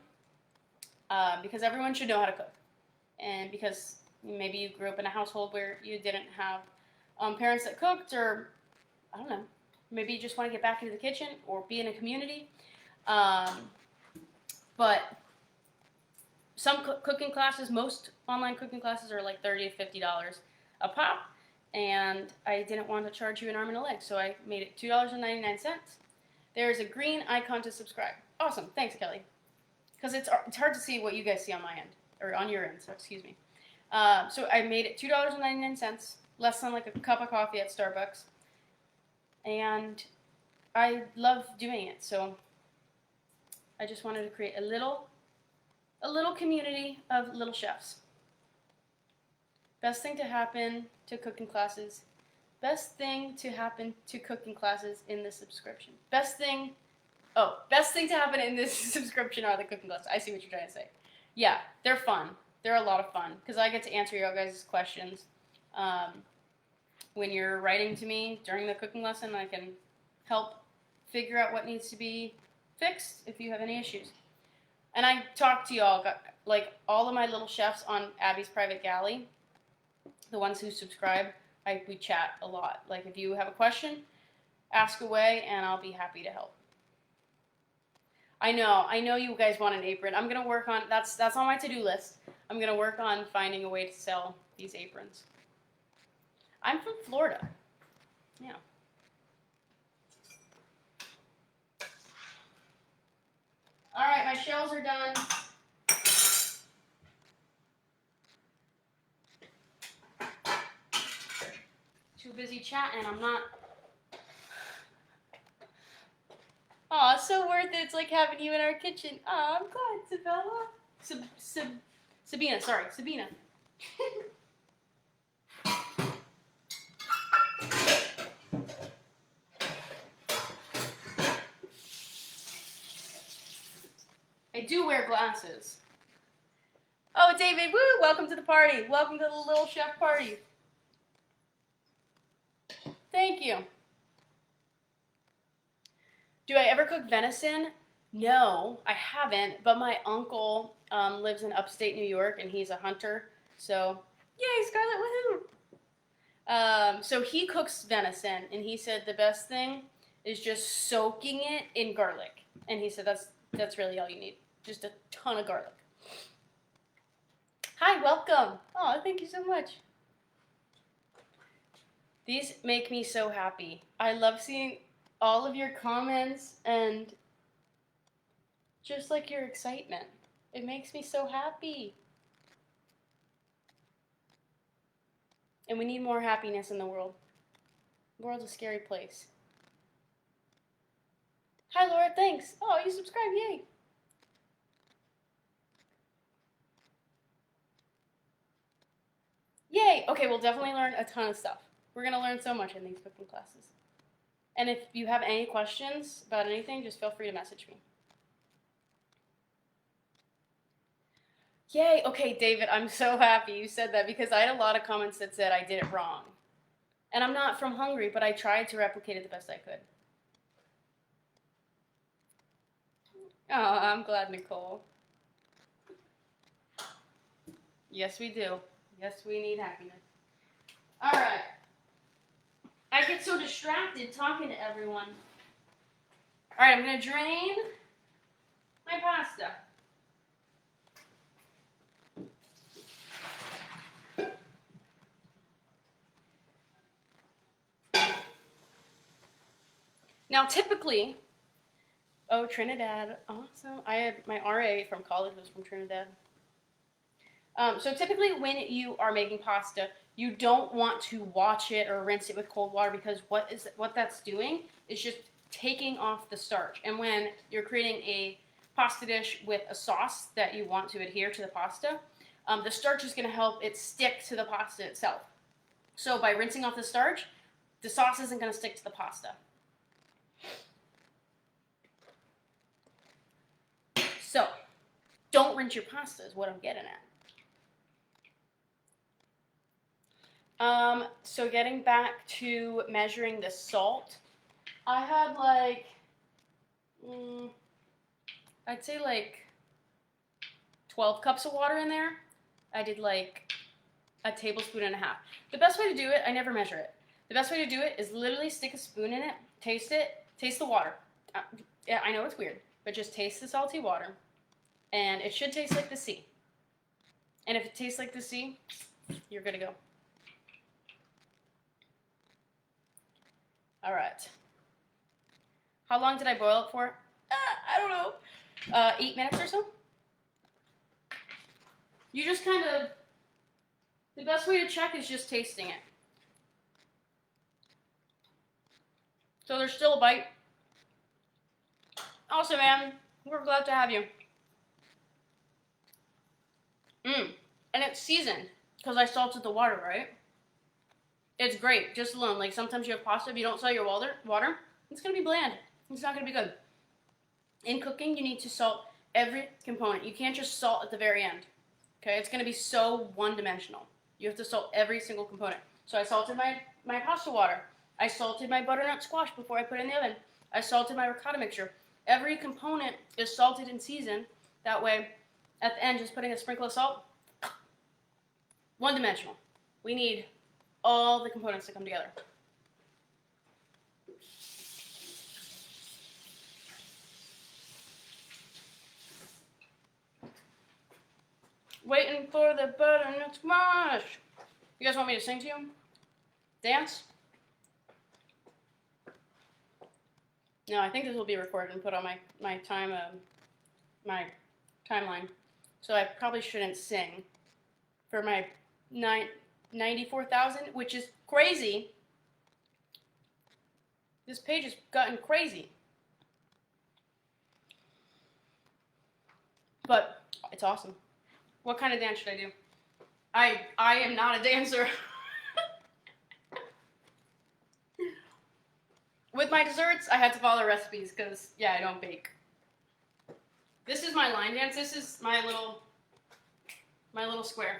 because everyone should know how to cook, and because maybe you grew up in a household where you didn't have parents that cooked, or I don't know, maybe you just want to get back into the kitchen or be in a community. But some cooking classes, most online cooking classes are like $30 to $50 a pop, and I didn't want to charge you an arm and a leg, so I made it $2.99. There's a green icon to subscribe. Awesome, thanks, Kelly. Because it's hard to see what you guys see on my end, or on your end, so excuse me. So I made it $2.99, less than like a cup of coffee at Starbucks, and I love doing it, so I just wanted to create a little community of little chefs. Best thing to happen to cooking classes. Best thing to happen to cooking classes in this subscription. Best thing to happen in this subscription are the cooking classes. I see what you're trying to say. Yeah, they're fun. They're a lot of fun because I get to answer your guys' questions. When you're writing to me during the cooking lesson, I can help figure out what needs to be fixed if you have any issues. And I talk to y'all, like all of my little chefs on Abby's private galley, the ones who subscribe, we chat a lot. Like if you have a question, ask away and I'll be happy to help. I know you guys want an apron. I'm going to work on, that's on my to-do list. I'm going to work on finding a way to sell these aprons. I'm from Florida. Yeah. All right, my shells are done. Too busy chatting, I'm not. Aw, it's so worth it. It's like having you in our kitchen. Aw, I'm glad, Sabella. Sabina, sorry, Sabina. I do wear glasses. Oh, David, woo! Welcome to the party. Welcome to the little chef party. Thank you. Do I ever cook venison? No, I haven't, but my uncle lives in upstate New York, and he's a hunter, so yay, Scarlett, woohoo! So he cooks venison, and he said the best thing is just soaking it in garlic, and he said that's really all you need, just a ton of garlic. Hi, welcome. Oh, thank you so much. These make me so happy. I love seeing all of your comments and just like your excitement. It makes me so happy. And we need more happiness in the world. The world's a scary place. Hi, Laura, thanks. Oh, you subscribed, yay. Yay! Okay, we'll definitely learn a ton of stuff. We're going to learn so much in these cooking classes. And if you have any questions about anything, just feel free to message me. Yay! Okay, David, I'm so happy you said that because I had a lot of comments that said I did it wrong. And I'm not from Hungary, but I tried to replicate it the best I could. Oh, I'm glad, Nicole. Yes, we do. Yes, we need happiness. All right. I get so distracted talking to everyone. All right, I'm going to drain my pasta. Now, typically, oh, Trinidad, awesome. I had my RA from college was from Trinidad. So typically when you are making pasta, you don't want to wash it or rinse it with cold water because what that's doing is just taking off the starch. And when you're creating a pasta dish with a sauce that you want to adhere to the pasta, the starch is going to help it stick to the pasta itself. So by rinsing off the starch, the sauce isn't going to stick to the pasta. So don't rinse your pasta is what I'm getting at. So getting back to measuring the salt, I had like, I'd say like 12 cups of water in there. I did like a tablespoon and a half. The best way to do it, I never measure it. The best way to do it is literally stick a spoon in it, taste the water. Yeah, I know it's weird, but just taste the salty water, and it should taste like the sea. And if it tastes like the sea, you're good to go. All right. How long did I boil it for? I don't know. 8 minutes or so. You just kind of, the best way to check is just tasting it. So there's still a bite. Also, man, We're glad to have you. And it's seasoned because I salted the water, right? It's great, just alone. Like sometimes you have pasta, if you don't salt your water, it's gonna be bland. It's not gonna be good. In cooking, you need to salt every component. You can't just salt at the very end. Okay, it's gonna be so one-dimensional. You have to salt every single component. So I salted my pasta water. I salted my butternut squash before I put it in the oven. I salted my ricotta mixture. Every component is salted and seasoned. That way, at the end, just putting a sprinkle of salt, one-dimensional. We need all the components to come together. Waiting for the butternut squash. You guys want me to sing to you? Dance? No, I think this will be recorded and put on my timeline. So I probably shouldn't sing for my 94,000, which is crazy. This page has gotten crazy. But it's awesome. What kind of dance should I do? I am not a dancer. With my desserts, I had to follow recipes because, yeah, I don't bake. This is my line dance. This is my little square.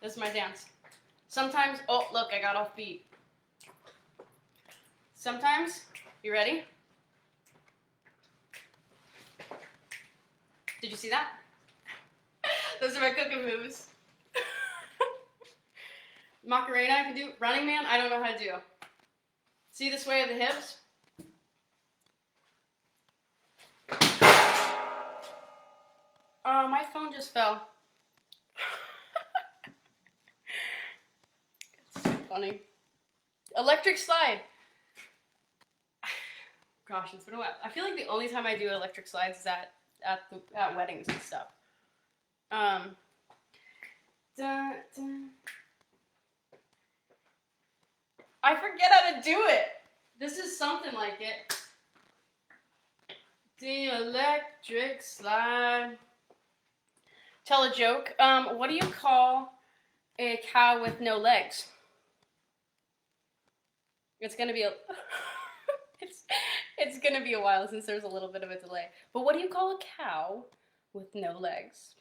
This is my dance. Sometimes, oh, look, I got off beat. Sometimes, you ready? Did you see that? Those are my cooking moves. Macarena, I can do. Running Man, I don't know how to do. See the sway of the hips? My phone just fell. It's so funny. Electric slide. Gosh, it's been a while. I feel like the only time I do electric slides is at weddings and stuff. Dun, dun. I forget how to do it. This is something like it. The electric slide. Tell a joke. What do you call a cow with no legs? It's gonna be a it's gonna be a while since there's a little bit of a delay. But what do you call a cow with no legs?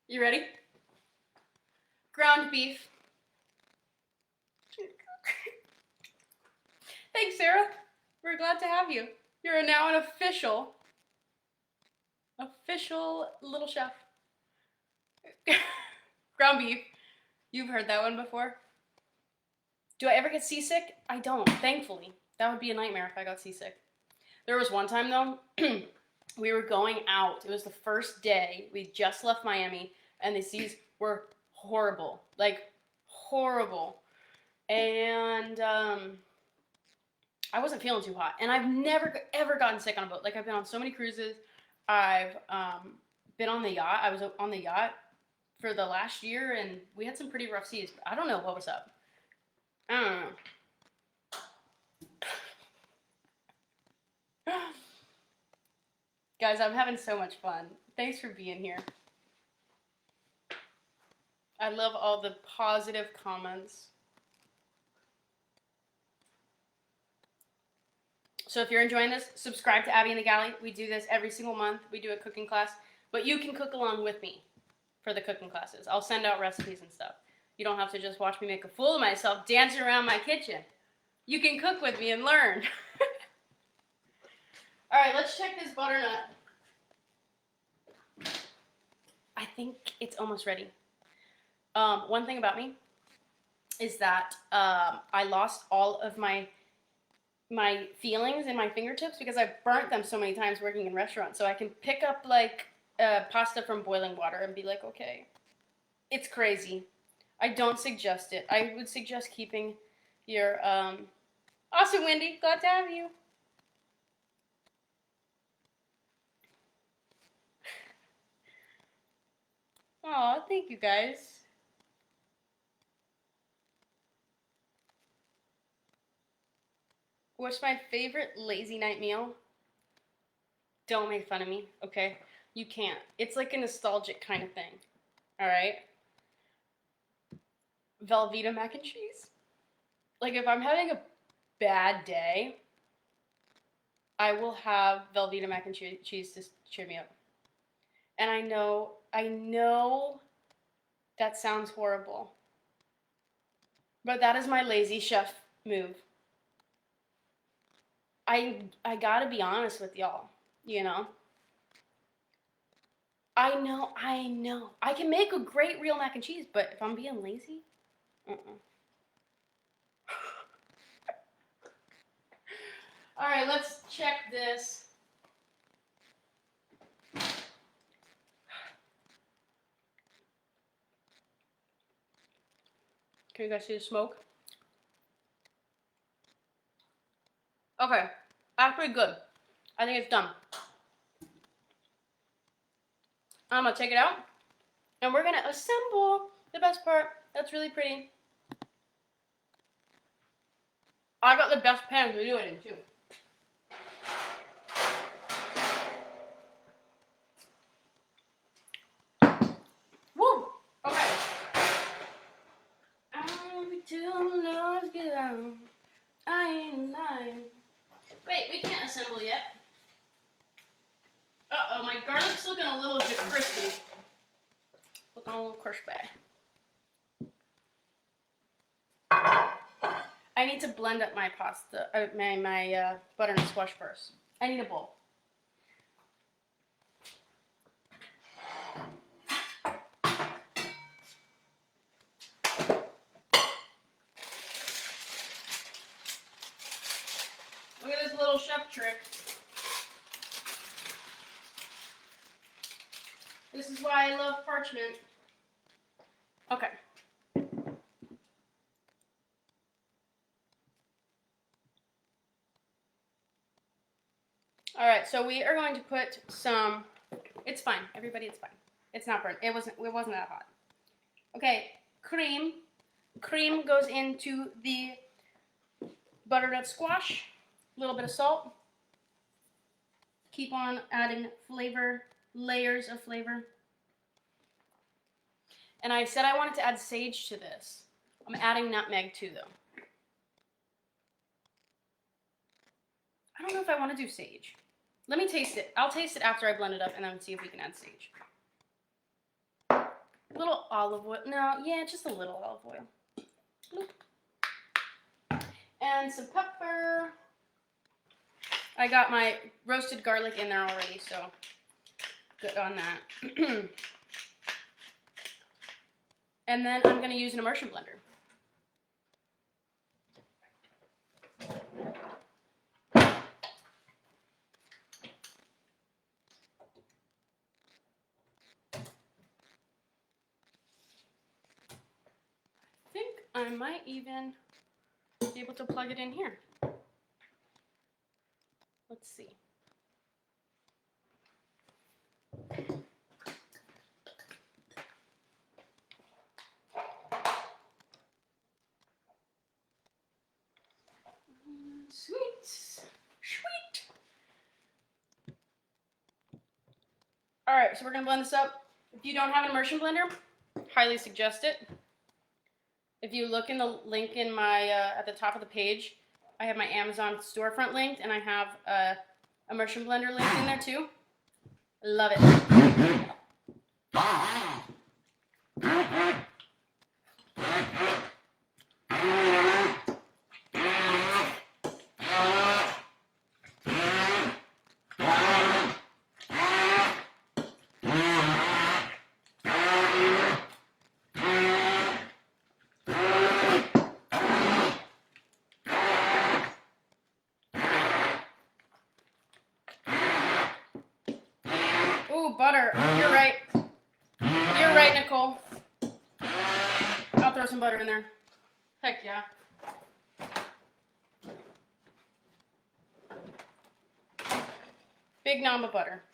You ready? Ground beef. Thanks, Sarah. We're glad to have you. You're now an official little chef. Ground beef. You've heard that one before. Do I ever get seasick? I don't, thankfully. That would be a nightmare if I got seasick. There was one time, though, we were going out. It was the first day. We just left Miami, and the seas were horrible. Like, horrible. And I wasn't feeling too hot. And I've never, ever gotten sick on a boat. Like, I've been on so many cruises. I've been on the yacht. I was on the yacht for the last year, and we had some pretty rough seas. I don't know what was up. I don't know. Guys, I'm having so much fun. Thanks for being here. I love all the positive comments. So if you're enjoying this, subscribe to Abby and the Galley. We do this every single month. We do a cooking class, but you can cook along with me for the cooking classes. I'll send out recipes and stuff. You don't have to just watch me make a fool of myself dancing around my kitchen. You can cook with me and learn. All right, let's check this butternut. I think it's almost ready. One thing about me is that I lost all of my feelings in my fingertips because I burnt them so many times working in restaurants. So I can pick up like pasta from boiling water and be like, okay, it's crazy. I don't suggest it. I would suggest keeping your awesome, Wendy. Glad to have you. Aw, thank you guys. What's my favorite lazy night meal? Don't make fun of me, okay? You can't. It's like a nostalgic kind of thing, all right? Velveeta mac and cheese. Like if I'm having a bad day, I will have Velveeta mac and cheese to cheer me up. And I know that sounds horrible, but that is my lazy chef move. I gotta be honest with y'all, you know? I know. I can make a great real mac and cheese, but if I'm being lazy, All right, let's check this. Can you guys see the smoke? Okay, that's pretty good. I think it's done. I'm gonna take it out, and we're gonna assemble the best part. That's really pretty. I got the best pan to do it in, too. Woo! Okay. I'm too low to get out. I ain't lying. Wait, we can't assemble yet. Uh-oh, my garlic's looking a little bit crispy. Looking a little crispy. I need to blend up my pasta, my butternut squash first. I need a bowl. Look at this little chef trick. This is why I love parchment. Okay. All right, so we are going to put some. It's fine, everybody. It's fine. It's not burnt. It wasn't that hot. Okay, cream. Cream goes into the butternut squash. A little bit of salt. Keep on adding flavor, layers of flavor. And I said I wanted to add sage to this. I'm adding nutmeg too, though. I don't know if I want to do sage. Let me taste it. I'll taste it after I blend it up and then see if we can add sage. A little olive oil. No, yeah, just a little olive oil. And some pepper. I got my roasted garlic in there already, so good on that. And then I'm going to use an immersion blender. I might even be able to plug it in here. Let's see. Sweet. All right, so we're gonna blend this up. If you don't have an immersion blender, highly suggest it. If you look in the link in my at the top of the page, I have my Amazon storefront linked, and I have a immersion blender linked in there too. Love it. Butter. You're right. You're right, Nicole. I'll throw some butter in there. Heck yeah. Big knob of butter.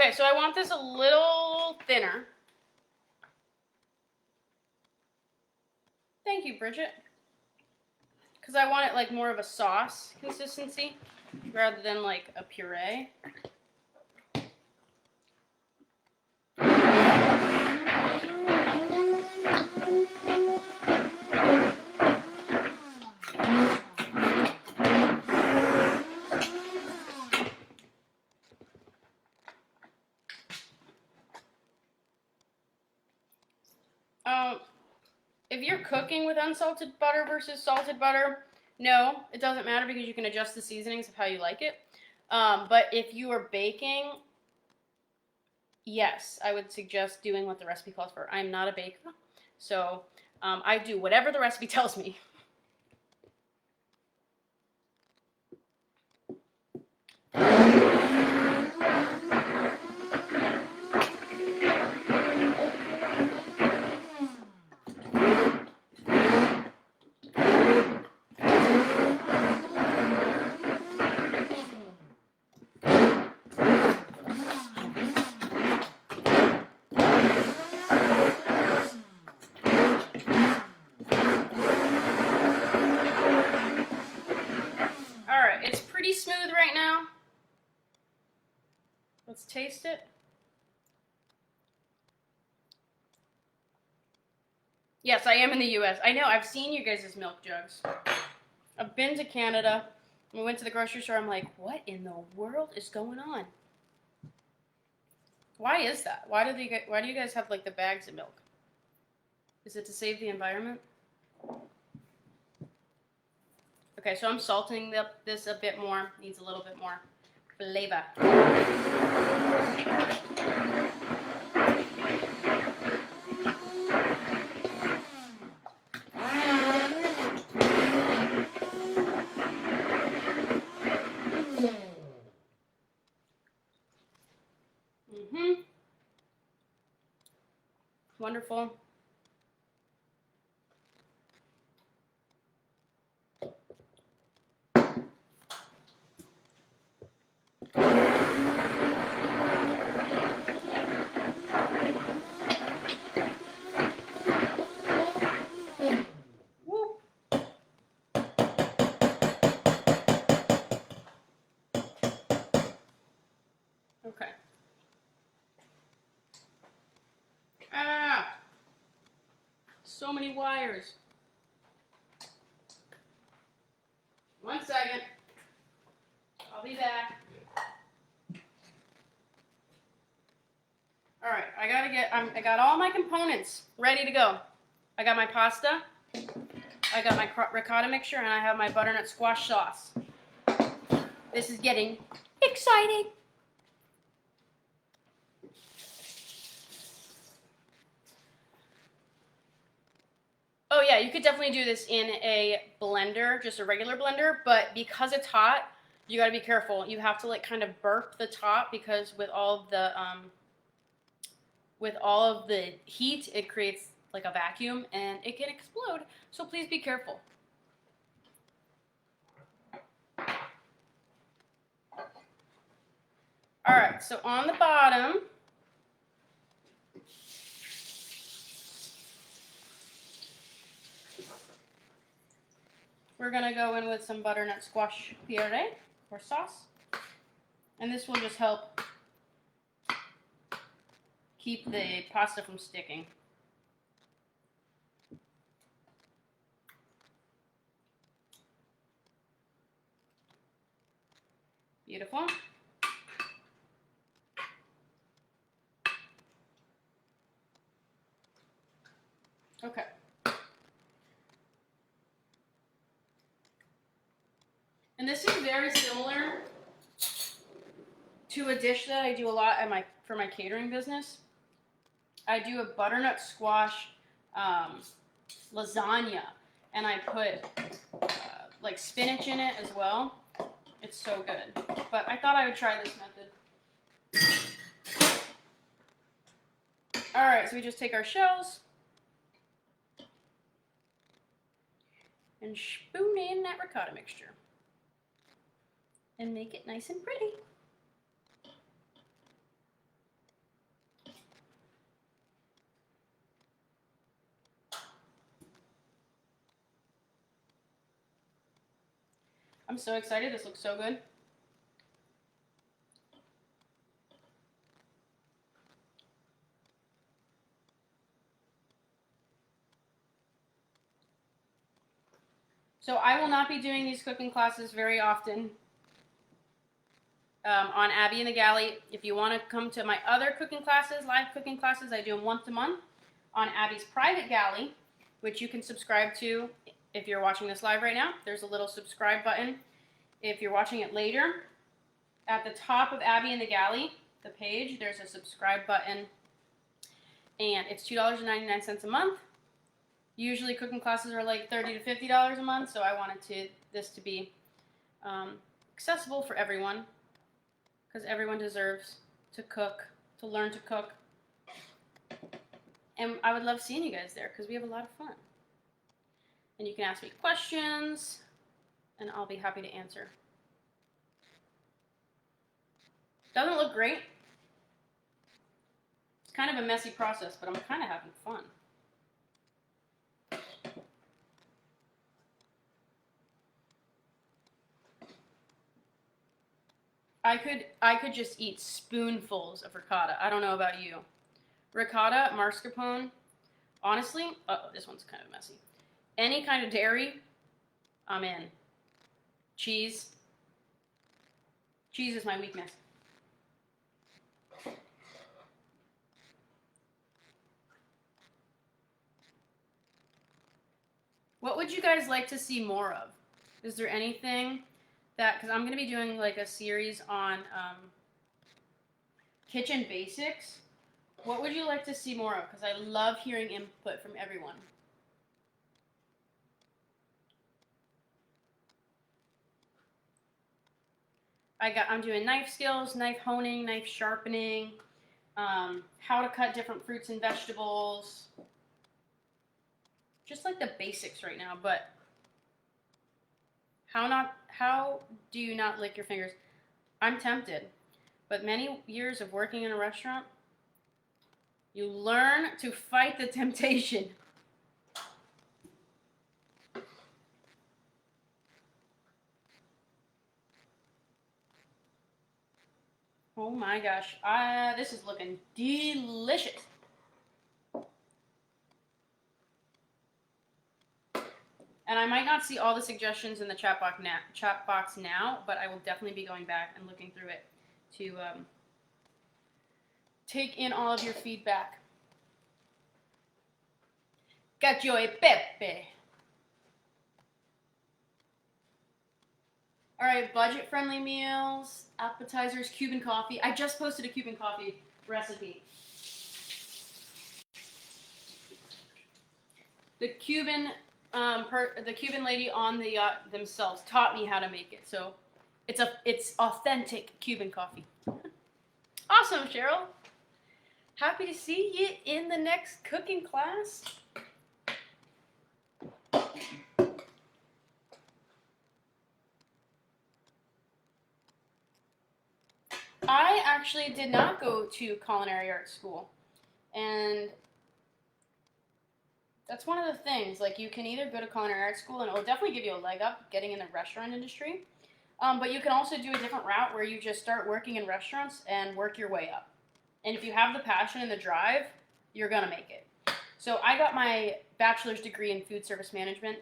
Okay, so I want this a little thinner. Thank you, Bridget. Because I want it like more of a sauce consistency rather than like a puree. If you're cooking with unsalted butter versus salted butter, no, it doesn't matter because you can adjust the seasonings of how you like it. But if you are baking, yes, I would suggest doing what the recipe calls for. I'm not a baker, so I do whatever the recipe tells me. It's pretty smooth right now. Let's taste it. Yes, I am in the US. I know, I've seen you guys' milk jugs. I've been to Canada. We went to the grocery store. I'm like, what in the world is going on? Why is that? Why do you guys have like the bags of milk? Is it to save the environment? Okay, so I'm salting this a bit more. Needs a little bit more flavor. Wonderful. Okay. Ah! So many wires. 1 second. I'll be back. All right, I got all my components ready to go. I got my pasta, I got my ricotta mixture, and I have my butternut squash sauce. This is getting exciting. Oh yeah, you could definitely do this in a blender, just a regular blender, but because it's hot, you gotta be careful. You have to like kind of burp the top because with all of the heat, it creates like a vacuum and it can explode. So please be careful. All right, so on the bottom, we're gonna go in with some butternut squash puree or sauce. And this will just help keep the pasta from sticking. Beautiful. Okay. And this is very similar to a dish that I do a lot at for my catering business. I do a butternut squash lasagna, and I put like spinach in it as well. It's so good. But I thought I would try this method. All right, so we just take our shells and spoon in that ricotta mixture and make it nice and pretty. I'm so excited. This looks so good. So I will not be doing these cooking classes very often on Abby and the Galley. If you want to come to my other cooking classes, live cooking classes, I do them once a month on Abby's private galley, which you can subscribe to if you're watching this live right now. There's a little subscribe button. If you're watching it later, at the top of Abby and the Galley, the page, there's a subscribe button, and it's $2.99 a month. Usually cooking classes are like $30 to $50 a month, so I wanted this to be accessible for everyone, because everyone deserves to cook, to learn to cook. And I would love seeing you guys there, because we have a lot of fun. And you can ask me questions, and I'll be happy to answer. Doesn't look great. It's kind of a messy process, but I'm kind of having fun. I could just eat spoonfuls of ricotta. I don't know about you. Ricotta, mascarpone, honestly, this one's kind of messy. Any kind of dairy, I'm in. Cheese. Cheese is my weakness. What would you guys like to see more of? Is there anything that, because I'm going to be doing like a series on kitchen basics. What would you like to see more of? Because I love hearing input from everyone. I'm doing knife skills, knife honing, knife sharpening, how to cut different fruits and vegetables. Just like the basics right now, but how do you not lick your fingers? I'm tempted, but many years of working in a restaurant, you learn to fight the temptation. Oh my gosh, this is looking delicious. And I might not see all the suggestions in the chat box now, but I will definitely be going back and looking through it to take in all of your feedback. Cacio e pepe. All right, budget-friendly meals, appetizers, Cuban coffee. I just posted a Cuban coffee recipe. The Cuban lady on the yacht themselves taught me how to make it, so it's authentic Cuban coffee. Awesome, Cheryl. Happy to see you in the next cooking class. I actually did not go to culinary arts school, and that's one of the things. Like, you can either go to culinary arts school, and it will definitely give you a leg up getting in the restaurant industry, but you can also do a different route where you just start working in restaurants and work your way up. And if you have the passion and the drive, you're gonna make it. So I got my bachelor's degree in food service management,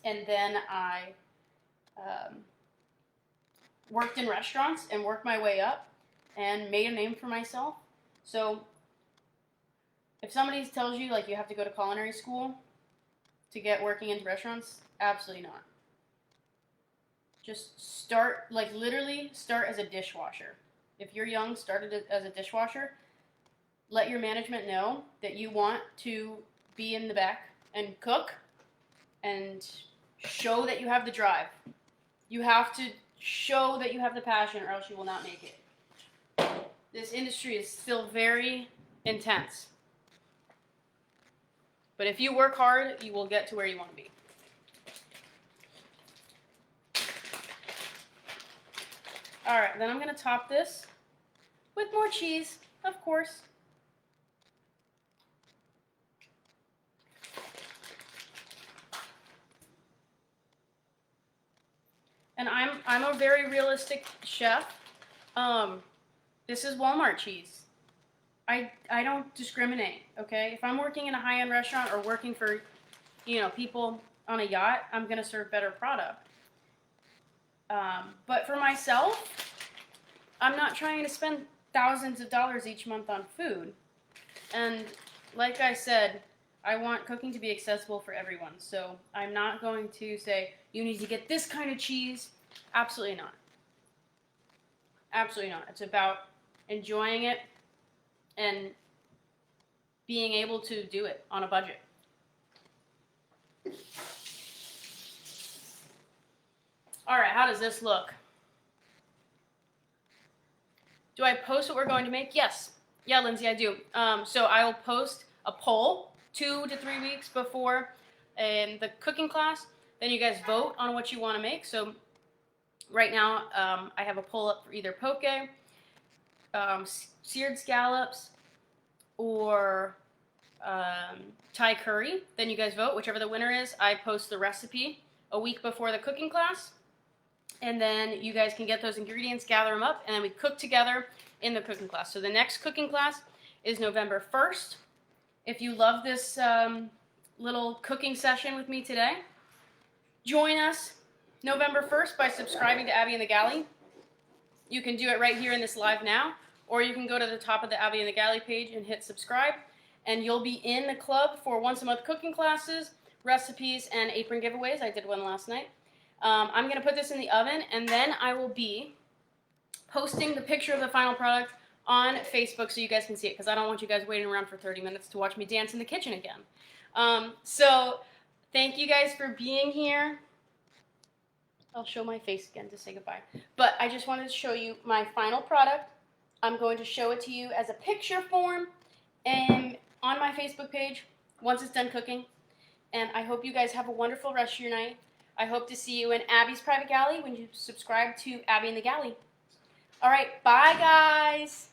and then I worked in restaurants and worked my way up and made a name for myself. So if somebody tells you like you have to go to culinary school to get working into restaurants, absolutely not. Just start, like literally start as a dishwasher. If you're young, start as a dishwasher. Let your management know that you want to be in the back and cook, and show that you have the drive. You have to show that you have the passion, or else you will not make it. This industry is still very intense. But if you work hard, you will get to where you want to be. All right, then I'm going to top this with more cheese, of course. And very realistic chef. This is Walmart cheese. I don't discriminate, okay? If I'm working in a high-end restaurant or working for, people on a yacht, I'm going to serve better product. But for myself, I'm not trying to spend thousands of dollars each month on food. And like I said, I want cooking to be accessible for everyone. So I'm not going to say, you need to get this kind of cheese. Absolutely not. Absolutely not. It's about enjoying it and being able to do it on a budget. All right, how does this look? Do I post what we're going to make? Yes. Yeah, Lindsay, I do. So I will post a poll 2 to 3 weeks before the cooking class. Then you guys vote on what you want to make. So right now I have a poll up for either poke, seared scallops, or Thai curry. Then you guys vote, whichever the winner is. I post the recipe a week before the cooking class. And then you guys can get those ingredients, gather them up, and then we cook together in the cooking class. So the next cooking class is November 1st. If you love this little cooking session with me today, join us November 1st by subscribing to Abby and the Galley. You can do it right here in this live now, or you can go to the top of the Abby and the Galley page and hit subscribe, and you'll be in the club for once a month cooking classes, recipes, and apron giveaways. I did one last night. I'm going to put this in the oven, and then I will be posting the picture of the final product on Facebook so you guys can see it, because I don't want you guys waiting around for 30 minutes to watch me dance in the kitchen again. So thank you guys for being here. I'll show my face again to say goodbye. But I just wanted to show you my final product. I'm going to show it to you as a picture form and on my Facebook page once it's done cooking. And I hope you guys have a wonderful rest of your night. I hope to see you in Abby's Private Galley when you subscribe to Abby and the Galley. All right, bye guys.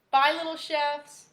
Bye little chefs.